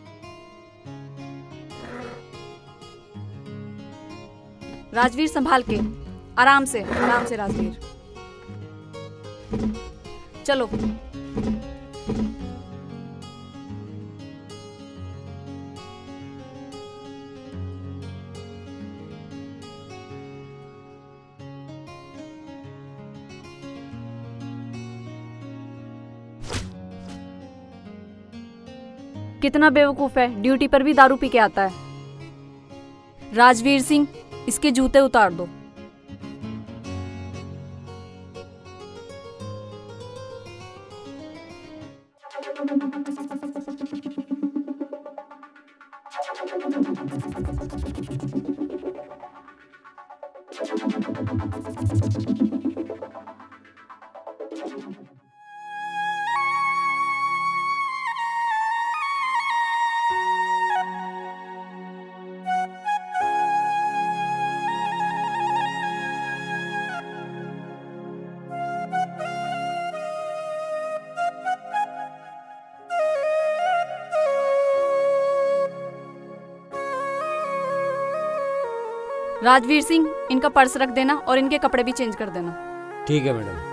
राजवीर संभाल के, आराम से, आराम से राजवीर। चलो। कितना बेवकूफ है, ड्यूटी पर भी दारू पी के आता है। राजवीर सिंह, इसके जूते उतार दो। राजवीर सिंह, इनका पर्स रख देना और इनके कपड़े भी चेंज कर देना। ठीक है मैडम।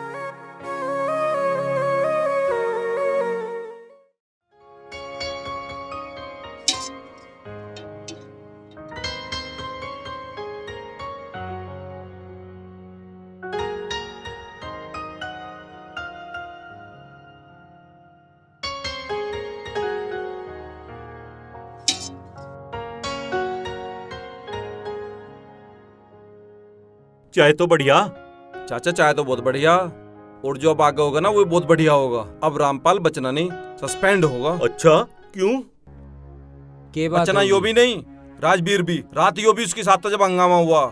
चाय तो बढ़िया। चाचा चाय तो बहुत बढ़िया, और जो अब आगे होगा ना वो बहुत बढ़िया होगा। अब रामपाल बचना नहीं, सस्पेंड होगा। अच्छा, क्यों? के बात बचना यो भी नहीं, राजवीर भी। रात यो भी उसके साथ था जब हंगामा हुआ।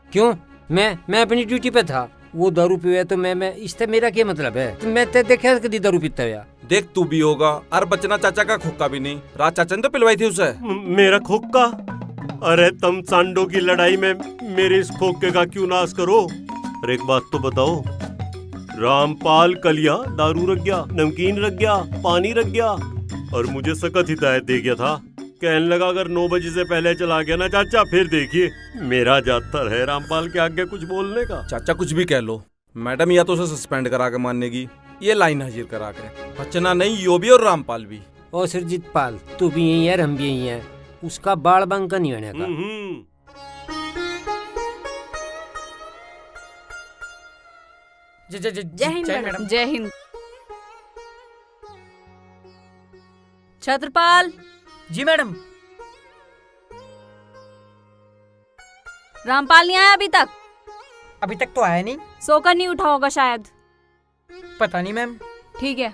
क्यों? मैं अपनी ड्यूटी पे था, वो दारू पीवे तो मैं इससे मेरा क्या मतलब है? तो मैं ते देखा कभी दारू पीता हुआ। देख तू भी होगा, और बचना चाचा का खोखा भी नहीं। रात चाचा ने तो पिलवाई थी उसे। मेरा खोखा? अरे तुम सांडों की लड़ाई में मेरे इस खोखे का क्यों नाश करो? अरे एक बात तो बताओ, रामपाल कलिया दारू रख गया, नमकीन रख गया, पानी रख गया, और मुझे सख्त हिदायत दे गया था, कहने लगा अगर 9 बजे से पहले चला गया ना चाचा फिर देखिए। मेरा जातर है रामपाल के आगे कुछ बोलने का। चाचा कुछ भी कह लो, मैडम या तो उसे सस्पेंड करा के मानेगी, ये लाइन हाजिर करा के। बचना नहीं यो भी और रामपाल भी। ओ सुरजीत पाल, तू भी यही है, हम भी यही है। उसका बाल बंका नहीं होने का। जय हिंद मैडम। जय हिंद। छत्रपाल। जी मैडम। रामपाल नहीं आया अभी तक? अभी तक तो आया नहीं। सोकर नहीं उठा होगा शायद। पता नहीं मैम। ठीक है।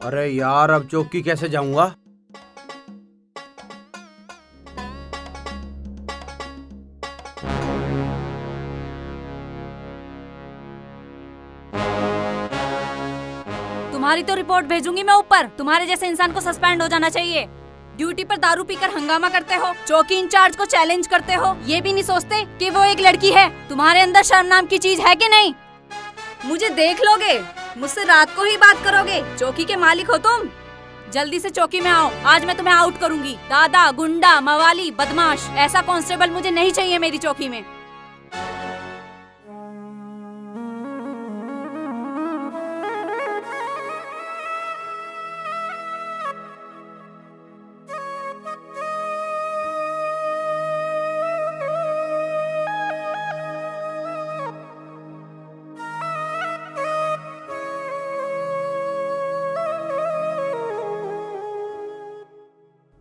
अरे यार, अब चौकी कैसे जाऊंगा? तुम्हारी तो रिपोर्ट भेजूंगी मैं ऊपर। तुम्हारे जैसे इंसान को सस्पेंड हो जाना चाहिए। ड्यूटी पर दारू पीकर हंगामा करते हो, चौकी इंचार्ज को चैलेंज करते हो, ये भी नहीं सोचते कि वो एक लड़की है। तुम्हारे अंदर शर्म नाम की चीज है कि नहीं? मुझे देख लोगे, मुझसे रात को ही बात करोगे। चौकी के मालिक हो तुम। जल्दी से चौकी में आओ, आज मैं तुम्हें आउट करूंगी। दादा, गुंडा, मवाली, बदमाश, ऐसा कांस्टेबल मुझे नहीं चाहिए मेरी चौकी में।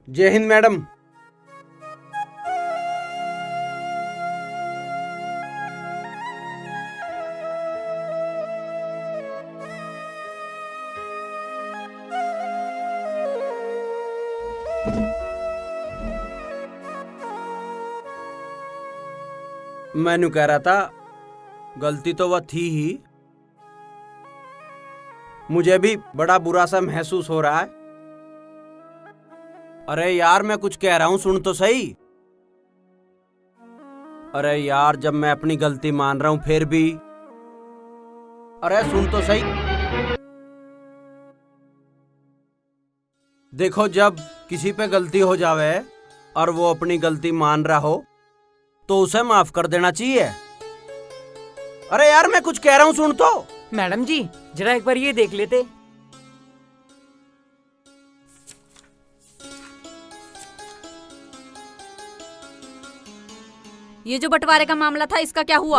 जय हिंद मैडम। मैनू कह रहा था, गलती तो वह थी ही, मुझे भी बड़ा बुरा सा महसूस हो रहा है। अरे यार, मैं कुछ कह रहा हूं, सुन तो सही। अरे यार, जब मैं अपनी गलती मान रहा हूं फिर भी, अरे सुन तो सही। देखो, जब किसी पे गलती हो जावे और वो अपनी गलती मान रहा हो तो उसे माफ कर देना चाहिए। अरे यार, मैं कुछ कह रहा हूं, सुन तो। मैडम जी, जरा एक बार ये देख लेते। ये जो बंटवारे का मामला था, इसका क्या हुआ?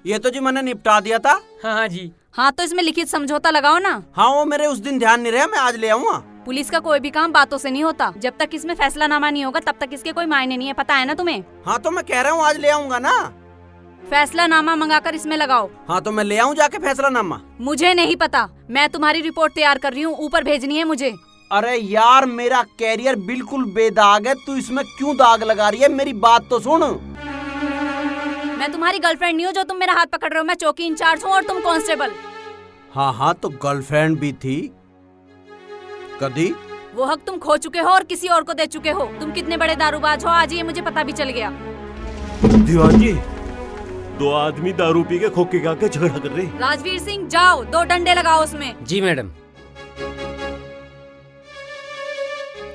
ये तो जी मैंने निपटा दिया था। हाँ जी। हाँ, तो इसमें लिखित समझौता लगाओ ना। हाँ, वो मेरे उस दिन ध्यान नहीं रहा, मैं आज ले आऊंगा। पुलिस का कोई भी काम बातों से नहीं होता। जब तक इसमें फैसलानामा नहीं होगा तब तक इसके कोई मायने नहीं है, पता है ना तुम्हें? हाँ, तो मैं कह रहा हूँ आज ले आऊंगा ना। फैसलानामा मंगाकर इसमें लगाओ। हाँ, तो मैं ले आऊँ जाके फैसलानामा? मुझे नहीं पता, मैं तुम्हारी रिपोर्ट तैयार कर रही हूँ, ऊपर भेजनी है मुझे। अरे यार मेरा कैरियर बिल्कुल बेदाग है, तू इसमें क्यों दाग लगा रही है? मेरी बात तो सुन। मैं तुम्हारी गर्लफ्रेंड नहीं हूँ जो तुम मेरा हाथ पकड़ रहे हो। मैं चौकी इंचार्ज हूँ और तुम कांस्टेबल। हाँ हाँ, तो गर्लफ्रेंड भी थी कदी। वो हक तुम खो चुके हो और किसी और को दे चुके हो। तुम कितने बड़े दारूबाज हो आज ये मुझे पता भी चल गया। दीवान जी, 2 आदमी दारू पी के खोखे खा के झगड़ा कर रहे। राजवीर सिंह जाओ, 2 डंडे लगाओ उसमें। जी मैडम।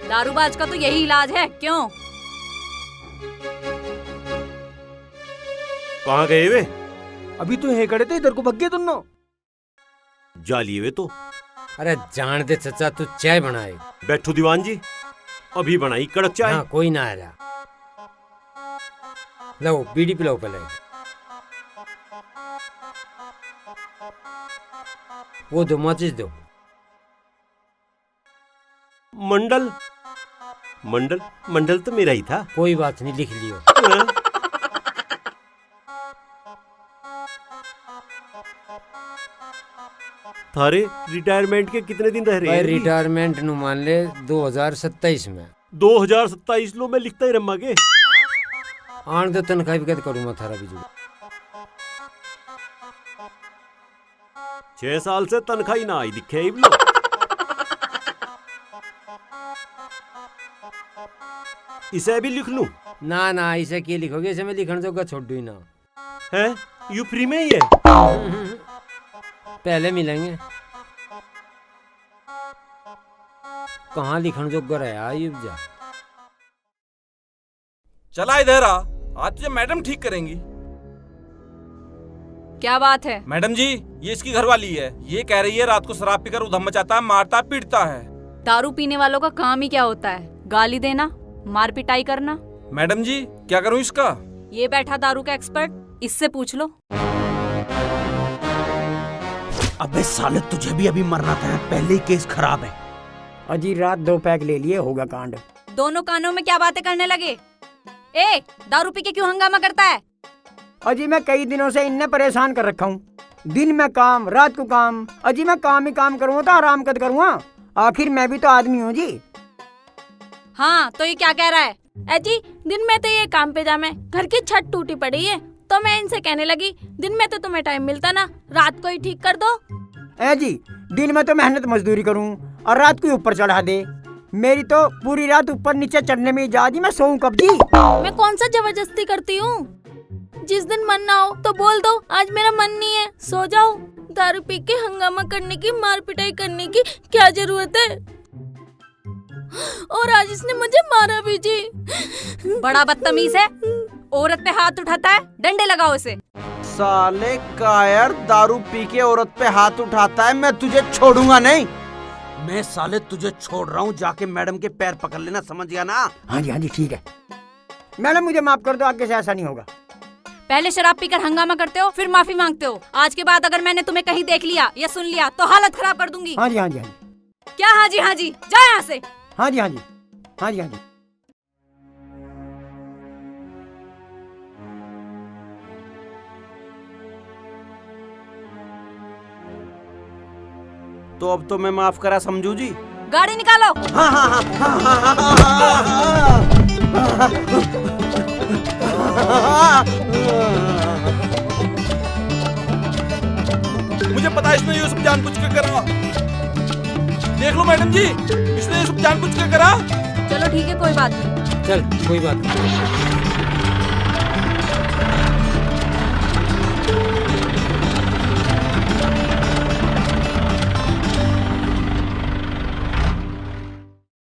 दारूबाज का तो यही इलाज है, क्यों? कहाँ गए वे? अभी तो यहीं खड़े थे, इधर को भग गए दोनों। जा लिए वे तो। अरे जान दे चचा, तू चाय बनाए। बैठो दीवान जी, अभी बनाई कड़क चाय। हाँ, कोई ना आ रहा। लो बीड़ी पिलाओ पहले। वो दो, माचिस दो। मंडल मंडल मंडल तो मेरा ही था। कोई बात नहीं, लिख लियो। थारे रिटायरमेंट के कितने दिन रह रहे हैं? रिटायरमेंट नु मान ले 2027 में। 2027 लो, मैं लिखता ही रम्मा के। आन दो तनख्वाह भी कद करूँ मैं थारा भी जुड़ा। 6 साल से तनख्वाह ही ना आई दिखे ही लो। इसे भी लिख लूं? ना ना, इसे क्या लिखोगे? इसे मैं लिखने जोगा छोड़ दूँ ही ना। है यू फ्री में ही है? पहले मिलेंगे। कहाँ लिखने जोगा रहा युब जा। चला इधर आ, आज तुझे मैडम ठीक करेंगी। क्या बात है? मैडम जी, ये इसकी घरवाली है। ये कह रही है रात को शराब पीकर उधम मचाता है, मारता पीटता है। दारू पीने वालों का काम ही क्या होता है? गाली देना, मार पिटाई करना। मैडम जी, क्या करूं इसका? ये बैठा दारू का एक्सपर्ट, इससे पूछ लो। अबे साले, तुझे भी अभी मरना था, पहले ही केस खराब है। अजी रात 2 पैक ले लिए, होगा कांड। दोनों कानों में क्या बातें करने लगे? ए, दारू पी के क्यों हंगामा करता है? अजी मैं कई दिनों से इन्हें परेशान कर रखा हूँ। दिन में काम, रात को काम। अजी मैं काम ही काम करूँगा तो आराम कद करूँगा? आखिर मैं भी तो आदमी हूँ जी। हाँ, तो ये क्या कह रहा है? अजी दिन में तो ये काम पे जामे, घर की छत टूटी पड़ी है, तो मैं इनसे कहने लगी दिन में तो तुम्हें टाइम मिलता ना, रात को ही ठीक कर दो। जी दिन में तो मेहनत मजदूरी करूँ और रात को ही ऊपर चढ़ा दे। मेरी तो पूरी रात ऊपर नीचे चढ़ने में जा जी, मैं सोऊं कब जी? मैं कौन सा जबरदस्ती करती हूँ? जिस दिन मन ना हो तो बोल दो आज मेरा मन नहीं है, सो जाओ। दारू पी के हंगामा करने की, मार पिटाई करने की क्या जरूरत है? और आज इसने मुझे मारा भी जी। बड़ा बदतमीज है, औरत पे हाथ उठाता है, डंडे लगाओ इसे। साले कायर, दारू पी के औरत पे हाथ उठाता है, मैं तुझे छोड़ूंगा नहीं। मैं साले तुझे छोड़ रहा हूँ, जाके मैडम के पैर पकड़ लेना, समझ गया ना? हाँ जी ठीक है। मैडम मुझे माफ कर दो, आगे से ऐसा नहीं होगा। पहले शराब पीकर हंगामा करते हो, फिर माफी मांगते हो। आज के बाद अगर मैंने तुम्हें कहीं देख लिया या सुन लिया तो हालत खराब कर दूंगी। हाँ जी। क्या हाँ जी? जा यहाँ से। हाँ जी। तो अब तो मैं माफ करा समझू जी। गाड़ी निकालो। मुझे पता है इसने ये सब जानबूझ के करा। देख लो मैडम जी, इसने ये सब जानबूझ के करा। चलो ठीक है, कोई बात नहीं। चल कोई बात नहीं।